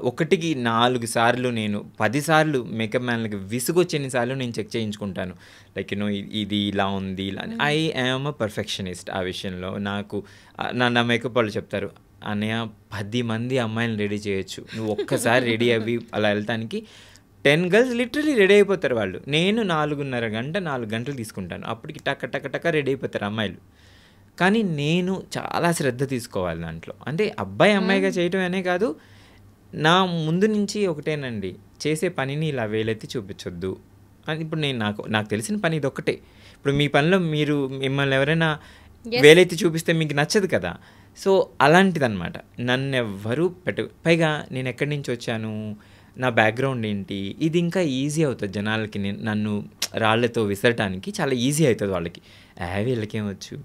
ఒకటికి 4 సార్లు నేను 10 సార్లు మేకప్ మ్యాన్లకి విసుగొచ్చేన్ని సార్లు నేను చెక్ చేయించుకుంటాను. లైక్ ఇది ఇలా ఉంది ఇలా. ఐ యామ్ అ పర్ఫెక్షనిస్ట్ ఆ విషయంలో. నాకు నా మేకప్ వాళ్ళు చెప్తారు, అన్నయ్య 10 మంది అమ్మాయిలను రెడీ చేయొచ్చు, నువ్వు ఒక్కసారి రెడీ అవి అలా వెళ్తానికి 10 గర్ల్స్ లిటరలీ రెడీ అయిపోతారు వాళ్ళు. నేను 4 గంటలు తీసుకుంటాను, అప్పటికి టక్క రెడీ అయిపోతారు అమ్మాయిలు. కానీ నేను చాలా శ్రద్ధ తీసుకోవాలి దాంట్లో. అంటే అబ్బాయి అమ్మాయిగా చేయటం అనే కాదు, నా ముందు నుంచి ఒకటేనండి, చేసే పనిని ఇలా వేలెత్తి చూపించొద్దు అని. ఇప్పుడు నాకు తెలిసిన పని ఇది ఒక్కటే. ఇప్పుడు మీ పనిలో మిమ్మల్ని ఎవరైనా వేలెత్తి చూపిస్తే మీకు నచ్చదు కదా. సో అలాంటిదన్నమాట. నన్ను ఎవ్వరూ పైగా నేను ఎక్కడి నుంచి వచ్చాను, నా బ్యాక్గ్రౌండ్ ఏంటి, ఇది ఇంకా ఈజీ అవుతుంది జనాలకి. నన్ను రాళ్లతో విసరటానికి చాలా ఈజీ అవుతుంది వాళ్ళకి. వీళ్ళకేమొచ్చు,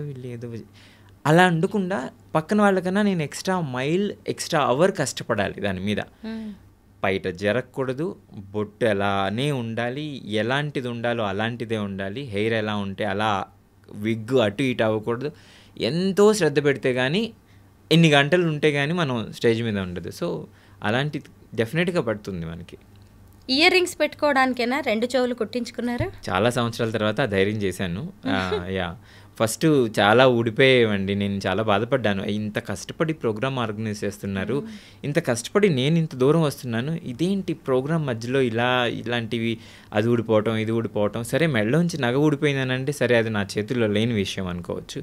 వీళ్ళేదో అలా ఉండకుండా పక్కన వాళ్ళకన్నా నేను ఎక్స్ట్రా అవర్ కష్టపడాలి దాని మీద. బయట జరగకూడదు, బొట్టు ఎలానే ఉండాలి, ఎలాంటిది ఉండాలో అలాంటిదే ఉండాలి, హెయిర్ ఎలా ఉంటే అలా, విగ్ అటు ఇటు అవ్వకూడదు. ఎంతో శ్రద్ధ పెడితే కానీ, ఎన్ని గంటలు ఉంటే కానీ మనం స్టేజ్ మీద ఉండదు. సో అలాంటి డెఫినెట్గా పడుతుంది మనకి. ఇయర్ రింగ్స్ పెట్టుకోవడానికైనా 2 చెవులు కుట్టించుకున్నారు? చాలా సంవత్సరాల తర్వాత ధైర్యం చేశాను. ఫస్ట్ చాలా ఊడిపోయేవండి. నేను చాలా బాధపడ్డాను. ఇంత కష్టపడి ప్రోగ్రామ్ ఆర్గనైజ్ చేస్తున్నారు, ఇంత కష్టపడి నేను ఇంత దూరం వస్తున్నాను, ఇదేంటి ప్రోగ్రామ్ మధ్యలో ఇలాంటివి, అది ఊడిపోవటం ఇది ఊడిపోవటం. సరే మెడలోంచి నగ ఊడిపోయిందనంటే సరే అది నా చేతుల్లో లేని విషయం అనుకోవచ్చు.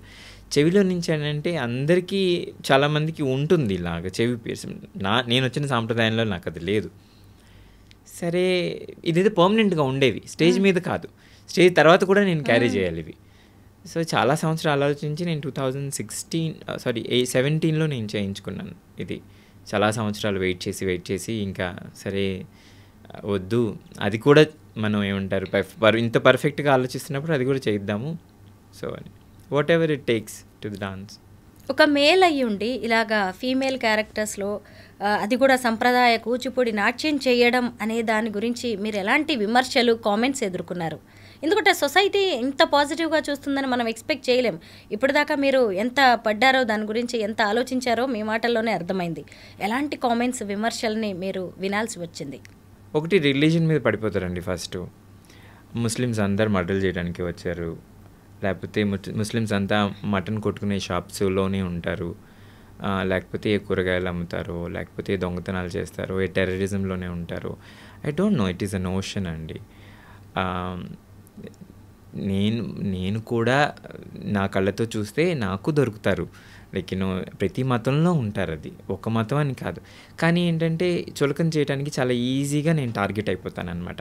చెవిలో నుంచి అంటే అందరికీ చాలామందికి ఉంటుంది ఇలాగ చెవి పీర్స్. నేను వచ్చిన సాంప్రదాయంలో నాకు అది లేదు. సరే ఇదైతే పర్మనెంట్గా ఉండేవి, స్టేజ్ మీద కాదు, స్టేజ్ తర్వాత కూడా నేను క్యారీ చేయాలి ఇవి. సో చాలా సంవత్సరాలు ఆలోచించి నేను 2017లో నేను చేయించుకున్నాను ఇది. చాలా సంవత్సరాలు వెయిట్ చేసి ఇంకా సరే వద్దు, అది కూడా మనం ఏమంటారు ఇంత పర్ఫెక్ట్గా ఆలోచిస్తున్నప్పుడు అది కూడా చేద్దాము. So what ever it takes to the dance. ఒక మేల్ అయ్యి ఉండి ఇలాగా ఫీమేల్ క్యారెక్టర్స్లో అది కూడా సంప్రదాయ కూచిపూడి నాట్యం చేయడం అనే దాని గురించి మీరు ఎలాంటి విమర్శలు, కామెంట్స్ ఎదుర్కొన్నారు? ఎందుకంటే సొసైటీ ఇంత పాజిటివ్గా చూస్తుందని మనం ఎక్స్పెక్ట్ చేయలేం. ఇప్పటిదాకా మీరు ఎంత పడ్డారో, దాని గురించి ఎంత ఆలోచించారో మీ మాటల్లోనే అర్థమైంది. ఎలాంటి కామెంట్స్, విమర్శల్ని మీరు వినాల్సి వచ్చింది? ఒకటి రిలీజన్ మీద పడిపోతారండి. ఫస్ట్ ముస్లిమ్స్ అందరు మర్డర్లు చేయడానికి వచ్చారు, లేకపోతే ముస్లిమ్స్ అంతా మటన్ కొట్టుకునే షాప్స్లోనే ఉంటారు, లేకపోతే ఏ కూరగాయలు అమ్ముతారో, లేకపోతే దొంగతనాలు చేస్తారో, ఏ టెర్రరిజంలోనే ఉంటారో. I don't know, it is an ocean అండి. నేను కూడా నా కళ్ళతో చూస్తే నాకు దొరుకుతారు. లైక్ ప్రతి మతంలో ఉంటారు, అది ఒక మతం అని కాదు. కానీ ఏంటంటే చులకన చేయడానికి చాలా ఈజీగా నేను టార్గెట్ అయిపోతాను అనమాట.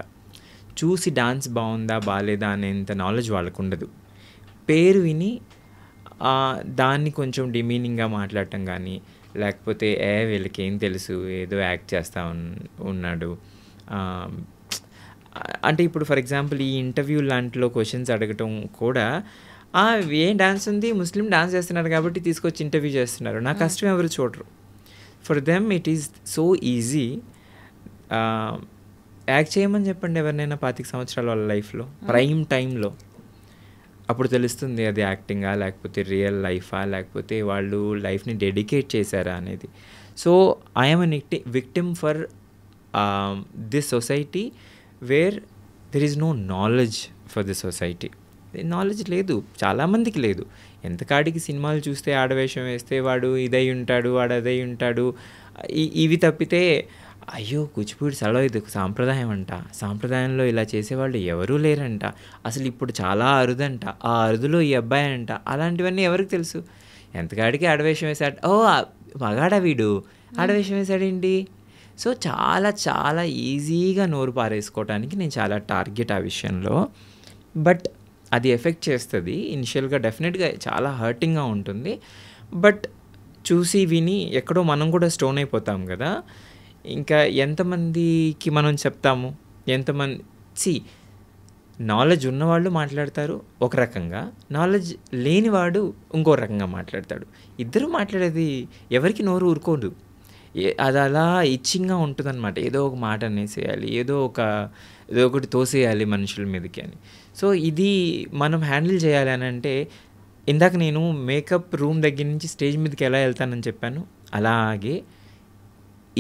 చూసి డాన్స్ బాగుందా బాగాలేదా అనేంత నాలెడ్జ్ వాళ్ళకు ఉండదు. పేరు విని దాన్ని కొంచెం డిమీనింగ్గా మాట్లాడటం కానీ, లేకపోతే వీళ్ళకి ఏం తెలుసు, ఏదో యాక్ట్ చేస్తూ ఉన్నాడు అంటే. ఇప్పుడు ఫర్ ఎగ్జాంపుల్ ఈ ఇంటర్వ్యూ లాంటిలో క్వశ్చన్స్ అడగటం కూడా, ఏం డాన్స్ ఉంది, ముస్లిం డాన్స్ చేస్తున్నారు కాబట్టి తీసుకొచ్చి ఇంటర్వ్యూ చేస్తున్నారు, నా కష్టం ఎవరు చూడరు. For them it is so easy. Act చేయమని చెప్పండి ఎవరినైనా 25 సంవత్సరాల వాళ్ళ లైఫ్లో ప్రైమ్ టైంలో. అప్పుడు తెలుస్తుంది అది యాక్టింగా, లేకపోతే రియల్ లైఫా, లేకపోతే వాళ్ళు లైఫ్ని డెడికేట్ చేశారా అనేది. So I'm a victim for this society where there is no knowledge for this society. Knowledge లేదు, చాలామందికి లేదు. ఎంతకాడికి సినిమాలు చూస్తే ఆడవేషం వేస్తే వాడు ఇదై ఉంటాడు, వాడు అదై ఉంటాడు, ఇవి తప్పితే అయ్యో కూచిపూడి సలో ఇది సాంప్రదాయం అంట, సాంప్రదాయంలో ఇలా చేసేవాళ్ళు ఎవరూ లేరంట, అసలు ఇప్పుడు చాలా అరుదంట, ఆ అరుదులో ఈ అబ్బాయి అంట, అలాంటివన్నీ ఎవరికి తెలుసు? ఎంతకాడికి ఆడవేషం వేసాడు, ఓ మగాడా వీడు ఆడవేషం వేసాడేంటి. సో చాలా చాలా ఈజీగా నోరు పారేసుకోవడానికి నేను చాలా టార్గెట్ ఆ విషయంలో. బట్ అది ఎఫెక్ట్ చేస్తుంది ఇనిషియల్గా, డెఫినెట్గా చాలా హర్టింగ్గా ఉంటుంది. బట్ చూసి విని ఎక్కడో మనం కూడా స్టోన్ అయిపోతాం కదా. ఇంకా ఎంతమందికి మనం చెప్తాము, ఎంతమంది నాలెడ్జ్ ఉన్నవాళ్ళు మాట్లాడతారు ఒక రకంగా, నాలెడ్జ్ లేనివాడు ఇంకో రకంగా మాట్లాడతాడు. ఇద్దరు మాట్లాడేది ఎవరికి నోరు ఊరుకోదు, అది అలా ఇచ్చింగ్గా ఉంటుందన్నమాట. ఏదో ఒక మాట అనేసేయాలి, ఏదో ఒకటి తోసేయాలి మనుషుల మీదకి అని. సో ఇది మనం హ్యాండిల్ చేయాలి అని అంటే, ఇందాక నేను మేకప్ రూమ్ దగ్గర నుంచి స్టేజ్ మీదకి ఎలా వెళ్తానని చెప్పాను, అలాగే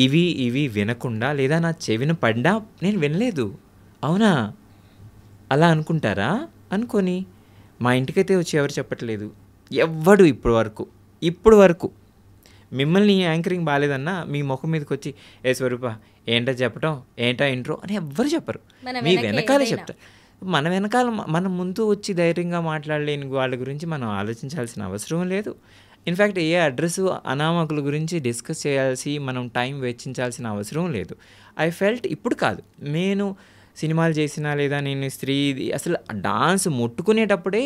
ఇవి వినకుండా, లేదా నా చెవిన పడ్డా నేను వినలేదు అవునా అలా అనుకుంటారా, అనుకొని మా ఇంటికైతే వచ్చి ఎవరు చెప్పట్లేదు, ఎవ్వడు ఇప్పుడు వరకు మిమ్మల్ని యాంకరింగ్ బాగాలేదన్నా మీ ముఖం మీదకి వచ్చి ఏ స్వరూప ఏంటో చెప్పటం, ఏంటో ఇంట్రో అని ఎవ్వరు చెప్పరు, మీ వెనకాలే చెప్తారు. మన వెనకాల మన ముందు వచ్చి ధైర్యంగా మాట్లాడలేని వాళ్ళ గురించి మనం ఆలోచించాల్సిన అవసరం లేదు. ఇన్ఫ్యాక్ట్ ఏ అడ్రస్ అనామకుల గురించి డిస్కస్ చేయాల్సి మనం టైం వెచ్చించాల్సిన అవసరం లేదు. ఐ ఫెల్ట్ ఇప్పుడు కాదు, నేను సినిమాలు చేసినా లేదా నేను అసలు డాన్స్ ముట్టుకునేటప్పుడే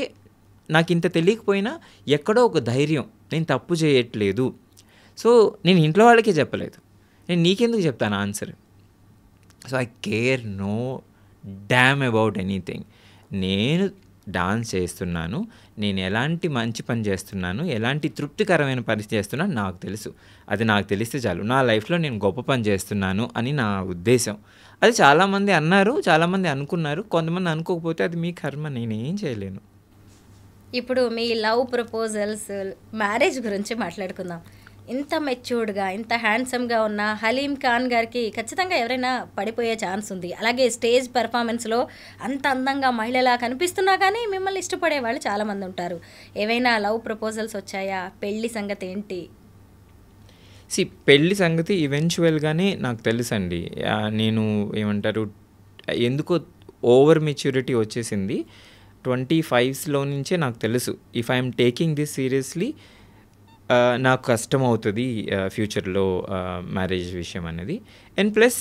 నాకు ఇంత తెలియకపోయినా ఎక్కడో ఒక ధైర్యం, నేను తప్పు చేయట్లేదు. సో నేను ఇంట్లో వాళ్ళకే చెప్పలేదు, నేను నీకెందుకు చెప్తాను answer. So I care no damn about anything. నేను డాన్స్ చేస్తున్నాను, నేను ఎలాంటి మంచి పని చేస్తున్నాను, ఎలాంటి తృప్తికరమైన పని చేస్తున్నాను నాకు తెలుసు. అది నాకు తెలిస్తే చాలు, నా లైఫ్లో నేను గొప్ప పని చేస్తున్నాను అని నా ఉద్దేశం. అది చాలామంది అన్నారు, చాలామంది అనుకున్నారు, కొంతమంది అనుకోకపోతే అది మీ కర్మ, నేనేం చేయలేను. ఇప్పుడు మీ లవ్ ప్రపోజల్స్, మ్యారేజ్ గురించి మాట్లాడుకుందాం. ఇంత మెచ్యూర్డ్గా, ఇంత హ్యాండ్సమ్గా ఉన్న హలీం ఖాన్ గారికి ఖచ్చితంగా ఎవరైనా పడిపోయే ఛాన్స్ ఉంది. అలాగే స్టేజ్ పెర్ఫార్మెన్స్లో అంత అందంగా మహిళలా కనిపిస్తున్నా కానీ మిమ్మల్ని ఇష్టపడే వాళ్ళు చాలామంది ఉంటారు. ఏవైనా లవ్ ప్రపోజల్స్ వచ్చాయా? పెళ్లి సంగతి ఏంటి? పెళ్లి సంగతి ఈవెన్చువల్గానే నాకు తెలుసండి. నేను ఏమంటారు, ఎందుకో ఓవర్ మెచ్యూరిటీ వచ్చేసింది 25స్లో నుంచే నాకు తెలుసు, if I'm taking this seriously నాకు కష్టం అవుతుంది ఫ్యూచర్లో మ్యారేజ్ విషయం అనేది. అండ్ ప్లస్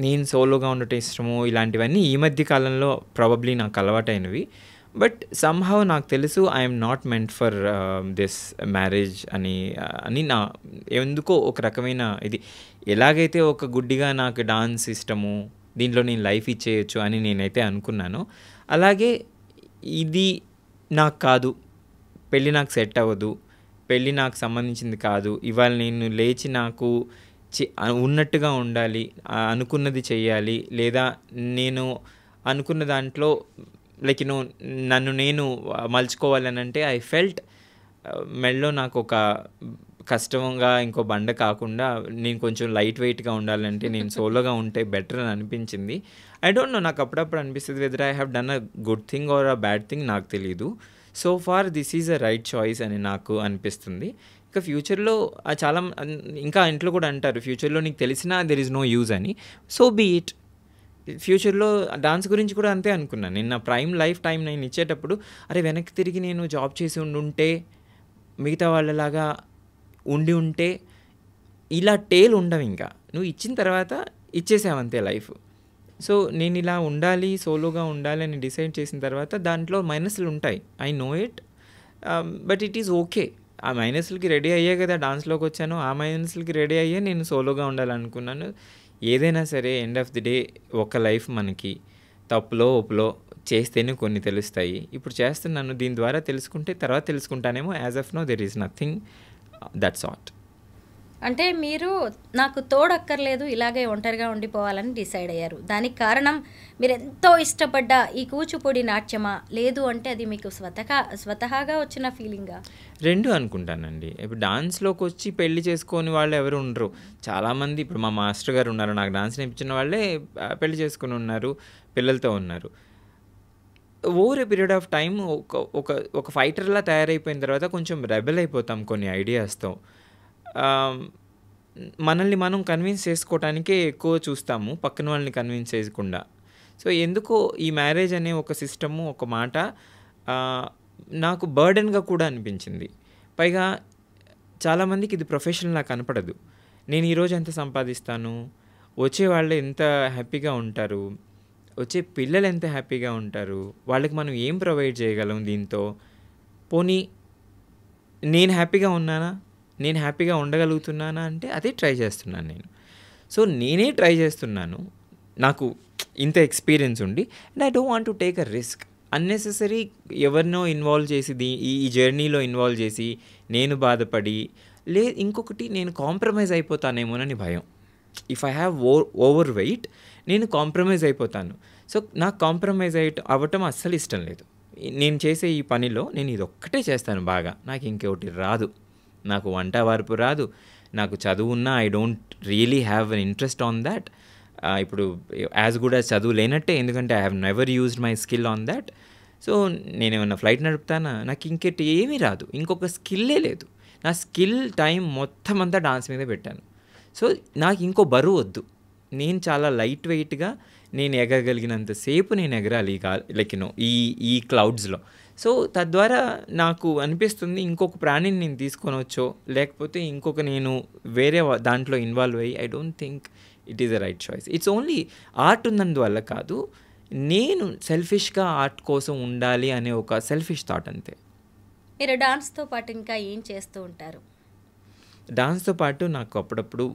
నేను సోలోగా ఉండటం ఇష్టము, ఇలాంటివన్నీ ఈ మధ్య కాలంలో ప్రాబబ్లీ నాకు అలవాటైనవి. బట్ సమ్హౌ నాకు తెలుసు I'm not meant for this marriage అని నా ఎందుకో ఒక రకమైన ఇది. ఎలాగైతే ఒక గుడ్డిగా నాకు డాన్స్ ఇష్టము, దీంట్లో నేను లైఫ్ ఇచ్చేయచ్చు అని నేనైతే అనుకున్నాను, అలాగే ఇది నాకు కాదు, పెళ్ళి నాకు సెట్ అవ్వదు, పెళ్ళి నాకు సంబంధించింది కాదు, ఇవాళ నేను లేచి నాకు ఉన్నట్టుగా ఉండాలి, అనుకున్నది చెయ్యాలి, లేదా నేను అనుకున్న దాంట్లో లైక్ నన్ను నేను మలుచుకోవాలని అంటే ఐ ఫెల్ట్ మెడలో నాకు ఒక కష్టంగా ఇంకో బండ కాకుండా నేను కొంచెం లైట్ వెయిట్గా ఉండాలంటే నేను సోలోగా ఉంటే బెటర్ అని అనిపించింది. ఐ డోంట్ నో, నాకు అప్పుడప్పుడు అనిపిస్తుంది whether I have done a good thing or a bad thing, నాకు తెలీదు. So far this is a right choice అని నాకు అనిపిస్తుంది. ఇంకా ఫ్యూచర్లో చాలా ఇంకా ఇంట్లో కూడా అంటారు, ఫ్యూచర్లో నీకు తెలిసినా దెర్ ఈజ్ నో యూజ్ అని. So be it. ఫ్యూచర్లో డాన్స్ గురించి కూడా అంతే అనుకున్నాను. నేను నా ప్రైమ్ లైఫ్ టైం నేను ఇచ్చేటప్పుడు అరే వెనక్కి తిరిగి నేను జాబ్ చేసి ఉంటే, మిగతా వాళ్ళలాగా ఉంటే ఇలా టేల్ ఉండవు. ఇంకా నువ్వు ఇచ్చిన తర్వాత ఇచ్చేసావంతే లైఫ్. సో నేను ఇలా ఉండాలి, సోలోగా ఉండాలి అని డిసైడ్ చేసిన తర్వాత దాంట్లో మైనస్లు ఉంటాయి, I know it, but it is okay. ఆ మైనస్లకి రెడీ అయ్యే కదా డాన్స్లోకి వచ్చాను, ఆ మైనస్లకి రెడీ అయ్యే నేను సోలోగా ఉండాలనుకున్నాను. ఏదైనా సరే ఎండ్ ఆఫ్ ది డే ఒక లైఫ్ మనకి తప్పులో ఒప్పులో చేస్తేనే కొన్ని తెలుస్తాయి. ఇప్పుడు చేస్తున్నాను, దీని ద్వారా తెలుసుకుంటే తర్వాత తెలుసుకుంటానేమో. As of no there is nothing that sort. అంటే మీరు నాకు తోడక్కర్లేదు, ఇలాగే ఒంటరిగా ఉండిపోవాలని డిసైడ్ అయ్యారు. దానికి కారణం మీరెంతో ఇష్టపడ్డ ఈ కూచిపూడి నాట్యమా? లేదు అంటే అది మీకు స్వతహాగా వచ్చిన ఫీలింగా? 2 అనుకుంటానండి. ఇప్పుడు డాన్స్‌లోకి వచ్చి పెళ్లి చేసుకోని వాళ్ళు ఎవరు ఉండరు. చాలామంది ఇప్పుడు మా మాస్టర్ గారు ఉన్నారు. నాకు డాన్స్ నేర్పించిన వాళ్ళే పెళ్లి చేసుకొని ఉన్నారు. పిల్లలతో ఉన్నారు. Over a period of time ఒక ఒక ఒక ఫైటర్‌లా తయారైపోయిన తర్వాత కొంచెం రెబెల్ అయిపోతాం కొన్ని ఐడియాస్‌తో. ఆహ్, మనల్ని మనం కన్విన్స్ చేసుకోవటానికే ఎక్కువ చూస్తాము. పక్కన వాళ్ళని కన్విన్స్ చేయకుండా. సో, ఎందుకో ఈ మ్యారేజ్ అనే ఒక సిస్టము, ఒక మాట ఆహ్, నాకు బర్డెన్‌గా కూడా అనిపించింది. పైగా చాలామందికి ఇది ప్రొఫెషన్‌లా కనపడదు. నేను ఈరోజు ఎంత సంపాదిస్తాను? వచ్చే వాళ్ళు ఎంత హ్యాపీగా ఉంటారు? వచ్చే పిల్లలు ఎంత హ్యాపీగా ఉంటారు? వాళ్ళకి మనం ఏం ప్రొవైడ్ చేయగలం దీంతో? పోనీ నేను హ్యాపీగా ఉన్నానా? నేను హ్యాపీగా ఉండగలుగుతున్నానా అంటే అదే ట్రై చేస్తున్నాను నేను. సో, నేనే ట్రై చేస్తున్నాను. నాకు ఇంత ఎక్స్‌పీరియన్స్ ఉండి and I don't want to take a risk. Unnecessary ఎవరినో ఇన్వాల్వ్ చేసి ఈ జర్నీలో ఇన్వాల్వ్ చేసి నేను బాధపడి ఇంకొకటి నేను కాంప్రమైజ్ అయిపోతానేమోనని భయం. If I have over weight నేను కాంప్రమైజ్ అయిపోతాను. సో, నాకు కాంప్రమైజ్ అవ్వటం అస్సలు ఇష్టం లేదు. నేను చేసే ఈ పనిలో నేను ఇదొక్కటే చేస్తాను బాగా. నాకు ఇంకొకటి రాదు. నాకు వంట వార్పు రాదు. నాకు చదువున్నా I don't really have an interest on that. ఇప్పుడు యాజ్ గుడ్ యాజ్ చదువు లేనట్టే. ఎందుకంటే I have never used my skill on that. So, నేనేమన్నా ఫ్లైట్ నడుపుతానా? నాకు ఇంకోటి ఏమీ రాదు. ఇంకొక స్కిల్లే లేదు. నా స్కిల్ టైం మొత్తం అంతా డాన్స్ మీదే పెట్టాను. సో, నాకు ఇంకో బరువు వద్దు. నేను చాలా లైట్ వెయిట్‌గా నేను ఎగరగలిగినంత సేపు నేను ఎగరాలి లైక్ ఈ క్లౌడ్స్‌లో. సో, తద్వారా నాకు అనిపిస్తుంది ఇంకొక ప్రాణిని నేను తీసుకొనొచ్చో, లేకపోతే ఇంకొక నేను వేరే దాంట్లో ఇన్వాల్వ్ అయ్యి I don't think it is a right choice. It's only art ఉన్నందువల్ల కాదు. నేను సెల్ఫిష్‌గా ఆర్ట్ కోసం ఉండాలి అనే ఒక సెల్ఫిష్ థాట్ అంతే. మీరు డాన్స్‌తో పాటు ఇంకా ఏం చేస్తూ ఉంటారు? డాన్స్‌తో పాటు నాకు అప్పుడప్పుడు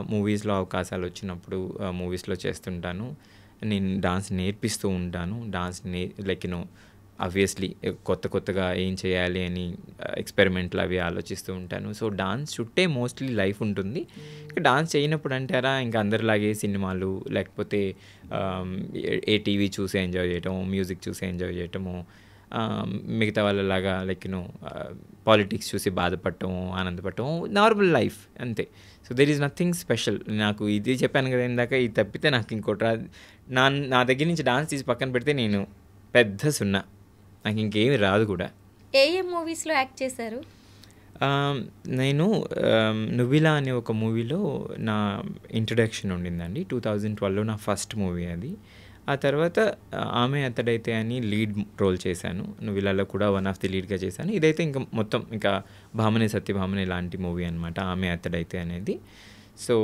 మూవీస్‌లో అవకాశాలు వచ్చినప్పుడు మూవీస్‌లో చేస్తుంటాను. నేను డాన్స్ నేర్పిస్తూ ఉంటాను. డాన్స్ ఆబ్వియస్లీ కొత్తగా ఏం చేయాలి అని ఎక్స్పెరిమెంట్లు అవి ఆలోచిస్తూ ఉంటాను. సో, డాన్స్ చుట్టే మోస్ట్లీ లైఫ్ ఉంటుంది. డాన్స్ చేయనప్పుడు అంటారా ఇంకా అందరిలాగే సినిమాలు లేకపోతే ఏ టీవీ చూసి ఎంజాయ్ చేయటము, మ్యూజిక్ చూసి ఎంజాయ్ చేయటము, మిగతా వాళ్ళలాగా పాలిటిక్స్ చూసి బాధపడటము, ఆనందపడటము నార్మల్ లైఫ్ అంతే. So, there is nothing special. నాకు ఇది చెప్పాను కదా ఇందాక, ఇది తప్పితే నాకు ఇంకోటి రాదు. నా దగ్గర నుంచి డాన్స్ తీసి పక్కన పెడితే నేను పెద్ద సున్నా. నాకు ఇంకేమి రాదు కూడా. ఏ మూవీస్‌లో యాక్ట్ చేశారు? నేను 'నువ్విలా' అనే ఒక మూవీలో నా ఇంట్రడక్షన్ ఉండిందండి. 2012లో నా ఫస్ట్ మూవీ అది. ఆ తర్వాత 'ఆమె అతడైతే' అని లీడ్ రోల్ చేశాను. 'నువ్విలా'లో కూడా వన్ ఆఫ్ ది లీడ్‌గా చేశాను. ఇదైతే ఇంకా మొత్తం ఇంకా భామనే సత్యభామనే లాంటి మూవీ అనమాట 'ఆమె అతడైతే' అనేది. సో,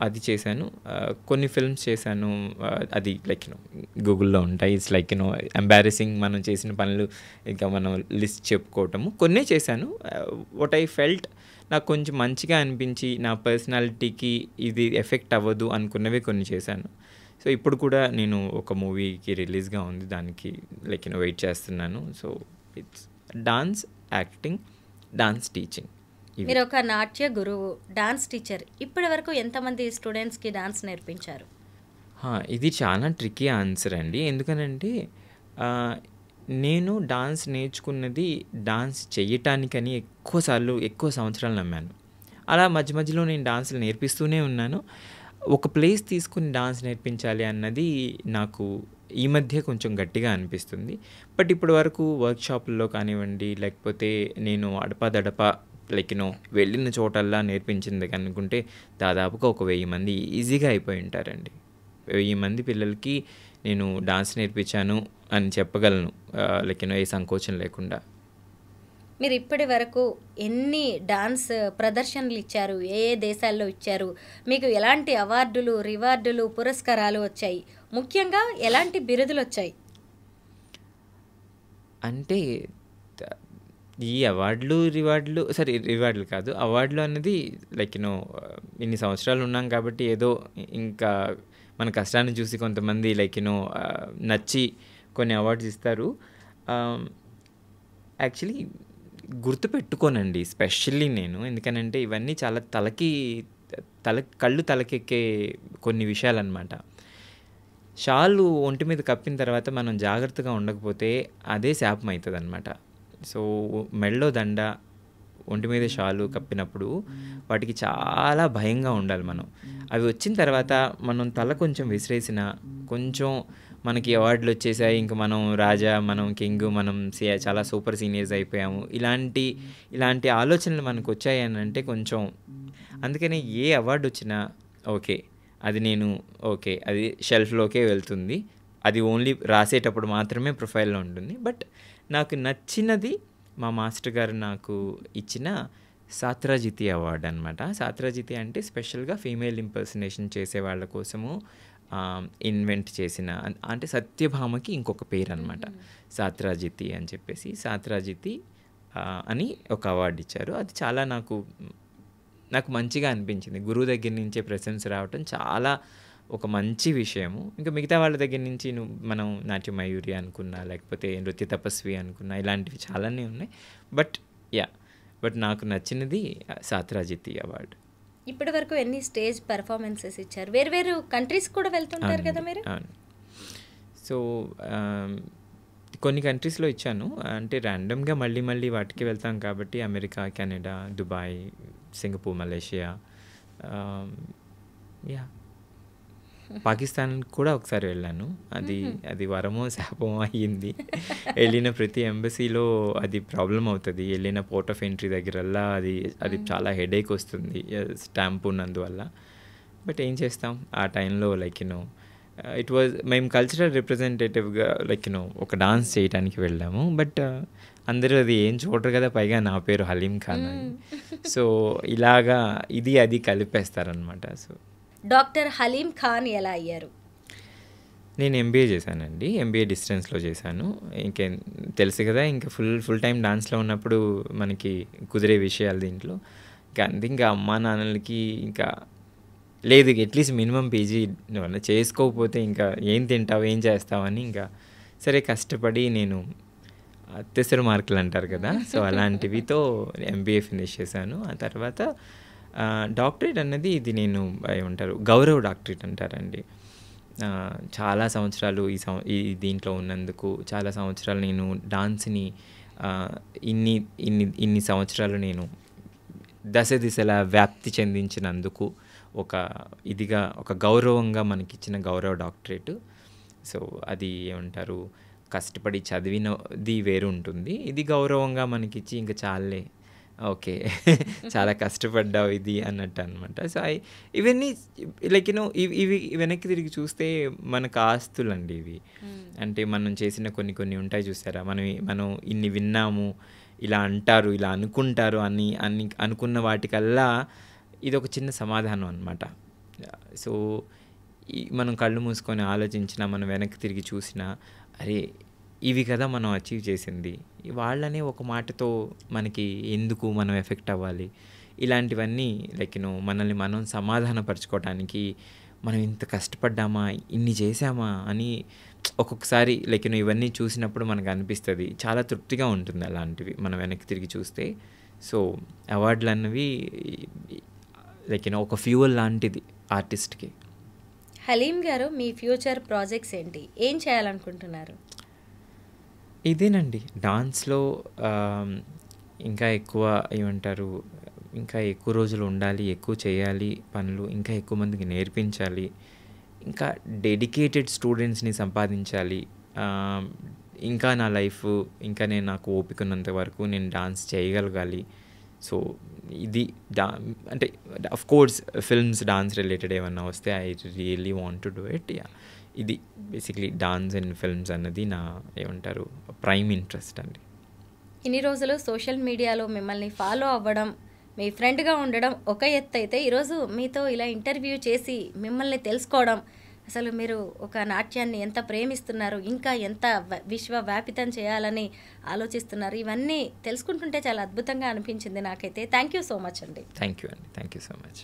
అది చేశాను. కొన్ని ఫిల్మ్స్ చేశాను. అది గూగుల్‌లో ఉంటాయి. ఇట్స్ ఎంబారసింగ్ మనం చేసిన పనులు ఇంకా మనం లిస్ట్ చెప్పుకోవటము. కొన్నే చేశాను. వాట్ ఐ ఫెల్ట్ నాకు కొంచెం మంచిగా అనిపించి నా పర్సనాలిటీకి ఇది ఎఫెక్ట్ అవ్వదు అనుకున్నవే కొన్ని చేశాను. సో, ఇప్పుడు కూడా నేను ఒక మూవీకి రిలీజ్‌గా ఉంది. దానికి వెయిట్ చేస్తున్నాను. So, it's dance, acting, dance teaching. మీరు ఒక నాట్య గురువు, డాన్స్ టీచర్. ఇప్పటి వరకు ఎంతమంది స్టూడెంట్స్‌కి డాన్స్ నేర్పించారు? ఇది చాలా ట్రిక్కీ ఆన్సర్ అండి. ఎందుకనంటే నేను డాన్స్ నేర్చుకున్నది డాన్స్ చెయ్యటానికని ఎక్కువ సంవత్సరాలు నమ్మాను. అలా మధ్య మధ్యలో నేను డాన్సులు నేర్పిస్తూనే ఉన్నాను. ఒక ప్లేస్ తీసుకుని డాన్స్ నేర్పించాలి అన్నది నాకు ఈ మధ్య కొంచెం గట్టిగా అనిపిస్తుంది. బట్ ఇప్పటి వరకు వర్క్షాపుల్లో కానివ్వండి, లేకపోతే నేను అడపాదడపా వెళ్ళిన చోటల్లా నేర్పించింది అనుకుంటే దాదాపుగా ఒక 1000 మంది ఈజీగా అయిపోయి ఉంటారండి. 1000 మంది పిల్లలకి నేను డాన్స్ నేర్పించాను అని చెప్పగలను. ఏ సంకోచం లేకుండా. మీరు ఇప్పటి వరకు ఎన్ని డాన్స్ ప్రదర్శనలు ఇచ్చారు? ఏ దేశాల్లో ఇచ్చారు? మీకు ఎలాంటి అవార్డులు, రివార్డులు, పురస్కారాలు వచ్చాయి? ముఖ్యంగా ఎలాంటి బిరుదులు వచ్చాయి? అంటే ఈ రివార్డులు కాదు. అవార్డులు అన్నది ఇన్ని సంవత్సరాలు ఉన్నాం కాబట్టి ఏదో ఇంకా మన కష్టాన్ని చూసి కొంతమంది నచ్చి కొన్ని అవార్డ్స్ ఇస్తారు. యాక్చువల్లీ గుర్తుపెట్టుకోనండి స్పెషల్లీ నేను. ఎందుకనంటే ఇవన్నీ చాలా కళ్ళు తలకెక్కే కొన్ని విషయాలన్నమాట. షాలు ఒంటి మీద కప్పిన తర్వాత మనం జాగ్రత్తగా ఉండకపోతే అదే శాపం అవుతుందన్నమాట. సో మెడలో దండ, ఒంటి మీద షాలు కప్పినప్పుడు వాటికి చాలా భయంగా ఉండాలి మనం. అవి వచ్చిన తర్వాత మనం తల కొంచెం విసిరేసిన, కొంచెం మనకి అవార్డులు వచ్చేసాయి, ఇంక మనం రాజా, మనం కింగ్, మనం చాలా సూపర్ సీనియర్స్ అయిపోయాము, ఇలాంటి ఆలోచనలు మనకు వచ్చాయి అని అంటే కొంచెం, అందుకని ఏ అవార్డు వచ్చినా ఓకే, అది షెల్ఫ్లోకే వెళ్తుంది, అది ఓన్లీ రాసేటప్పుడు మాత్రమే ప్రొఫైల్లో ఉంటుంది. బట్ నాకు నచ్చినది మా మాస్టర్ గారు నాకు ఇచ్చిన సాత్రాజితి అవార్డు అనమాట. సాత్రాజితి అంటే స్పెషల్గా ఫీమేల్ ఇంపర్సనేషన్ చేసే వాళ్ళ కోసము ఇన్వెంట్ చేసిన, అంటే సత్యభామకి ఇంకొక పేరు అనమాట సాత్రాజితి అని చెప్పేసి. సాత్రాజితి అని ఒక అవార్డు ఇచ్చారు. అది చాలా నాకు మంచిగా అనిపించింది. గురువు దగ్గర నుంచే ప్రశంస రావటం చాలా ఒక మంచి విషయము. ఇంకా మిగతా వాళ్ళ దగ్గర నుంచి మనం నాట్య మయూరి అనుకున్నా, లేకపోతే నృత్య తపస్వి అనుకున్నా, ఇలాంటివి చాలానే ఉన్నాయి. బట్ నాకు నచ్చినది సాత్రాజితి అవార్డు. ఇప్పటి వరకు ఎన్ని స్టేజ్ పెర్ఫార్మెన్సెస్ ఇచ్చారు? వేరు కంట్రీస్ కూడా వెళ్తుంటారు కదా మీరు? సో కొన్ని కంట్రీస్లో ఇచ్చాను. అంటే ర్యాండమ్గా మళ్ళీ వాటికి వెళ్తాం కాబట్టి America, Canada, Dubai, Singapore, Malaysia, Pakistan కూడా ఒకసారి వెళ్ళాను. అది వరమో శాపమో అయ్యింది. వెళ్ళిన ప్రతి ఎంబసీలో అది ప్రాబ్లం అవుతుంది. వెళ్ళిన పోర్ట్ ఆఫ్ ఎంట్రీ దగ్గరల్లా అది చాలా హెడేక్ వస్తుంది స్టాంప్ ఉన్నందువల్ల. బట్ ఏం చేస్తాం, ఆ టైంలో మేము కల్చరల్ రిప్రజెంటేటివ్గా ఒక డాన్స్ చేయడానికి వెళ్ళాము. బట్ అందరూ అది ఏం చూడరు కదా, పైగా నా పేరు హలీం ఖాన్ అని. సో ఇలాగా అది కలిపేస్తారనమాట. సో డాక్టర్ హలీం ఖాన్ ఎలా అయ్యారు? నేను ఎంబీఏ చేశానండి. ఎంబీఏ డిస్టెన్స్లో చేశాను. ఇంకేం తెలుసు కదా, ఇంకా ఫుల్ టైం డాన్స్లో ఉన్నప్పుడు మనకి కుదిరే విషయాలు దీంట్లో. ఇంకా అమ్మా నాన్నలకి ఇంకా లేదు, అట్లీస్ట్ మినిమం పీజీ చేసుకోకపోతే ఇంకా ఏం తింటావు, ఏం చేస్తావని, ఇంకా సరే కష్టపడి నేను అత్యవసర మార్కులు అంటారు కదా, సో అలాంటివితో ఎంబీఏ ఫినిష్ చేశాను. ఆ తర్వాత డాక్టరేట్ అన్నది ఇది నేను ఏమంటారు గౌరవ డాక్టరేట్ అంటారండి. చాలా సంవత్సరాలు దీంట్లో ఉన్నందుకు, చాలా సంవత్సరాలు నేను డాన్స్ని ఇన్ని సంవత్సరాలు నేను దశలా వ్యాప్తి చెందించినందుకు ఒక గౌరవంగా మనకిచ్చిన గౌరవ డాక్టరేట్. సో అది ఏమంటారు, కష్టపడి చదివినది వేరు ఉంటుంది, ఇది గౌరవంగా మనకిచ్చి ఇంకా చాలే, ఓకే చాలా కష్టపడ్డావు ఇది అన్నట్టు అనమాట. సో ఇవన్నీ ఇవి వెనక్కి తిరిగి చూస్తే మనకు ఆస్తులండి ఇవి. అంటే మనం చేసిన కొన్ని ఉంటాయి చూసారా, మనం ఇన్ని విన్నాము, ఇలా అంటారు, ఇలా అనుకుంటారు అని అనుకున్న వాటికల్లా ఇది ఒక చిన్న సమాధానం అనమాట. సో మనం కళ్ళు మూసుకొని ఆలోచించినా, మనం వెనక్కి తిరిగి చూసినా, అరే ఇవి కదా మనం అచీవ్ చేసింది, వాళ్ళనే ఒక మాటతో మనకి ఎందుకు మనం ఎఫెక్ట్ అవ్వాలి, ఇలాంటివన్నీ మనల్ని మనం సమాధానపరచుకోవడానికి మనం ఇంత కష్టపడ్డామా, ఇన్ని చేసామా అని ఒక్కొక్కసారి ఇవన్నీ చూసినప్పుడు మనకు అనిపిస్తుంది, చాలా తృప్తిగా ఉంటుంది అలాంటివి మనం వెనక్కి తిరిగి చూస్తే. సో అవార్డులు అన్నవి ఒక ఫ్యూయల్ లాంటిది ఆర్టిస్ట్కి. హలీం గారు, మీ ఫ్యూచర్ ప్రాజెక్ట్స్ ఏంటి, ఏం చేయాలనుకుంటున్నారు? ఇదేనండి, డాన్స్లో ఇంకా ఎక్కువ ఇంకా ఎక్కువ రోజులు ఉండాలి, ఎక్కువ చేయాలి పనులు, ఇంకా ఎక్కువ మందికి నేర్పించాలి, ఇంకా డెడికేటెడ్ స్టూడెంట్స్ని సంపాదించాలి. ఇంకా నా లైఫ్, ఇంకా నాకు ఓపిక ఉన్నంత వరకు నేను డాన్స్ చేయగలగాలి. సో ఇది అంటే of course films dance related ఏమన్నా వస్తే I really want to do it. ఇది బేసిక్లీ డాన్స్ అండ్ ఫిల్మ్స్ అన్నది నా ప్రైమ్ ఇంట్రెస్ట్ అండి. ఇన్ని రోజులు సోషల్ మీడియాలో మిమ్మల్ని ఫాలో అవ్వడం, మీ ఫ్రెండ్గా ఉండడం ఒక ఎత్తు అయితే, ఈరోజు మీతో ఇలా ఇంటర్వ్యూ చేసి మిమ్మల్ని తెలుసుకోవడం, అసలు మీరు ఒక నాట్యాన్ని ఎంత ప్రేమిస్తున్నారు, ఇంకా ఎంత విశ్వవ్యాపితం చేయాలని ఆలోచిస్తున్నారు, ఇవన్నీ తెలుసుకుంటుంటే చాలా అద్భుతంగా అనిపించింది నాకైతే. థ్యాంక్ యూ సో మచ్ అండి. Thank you so much.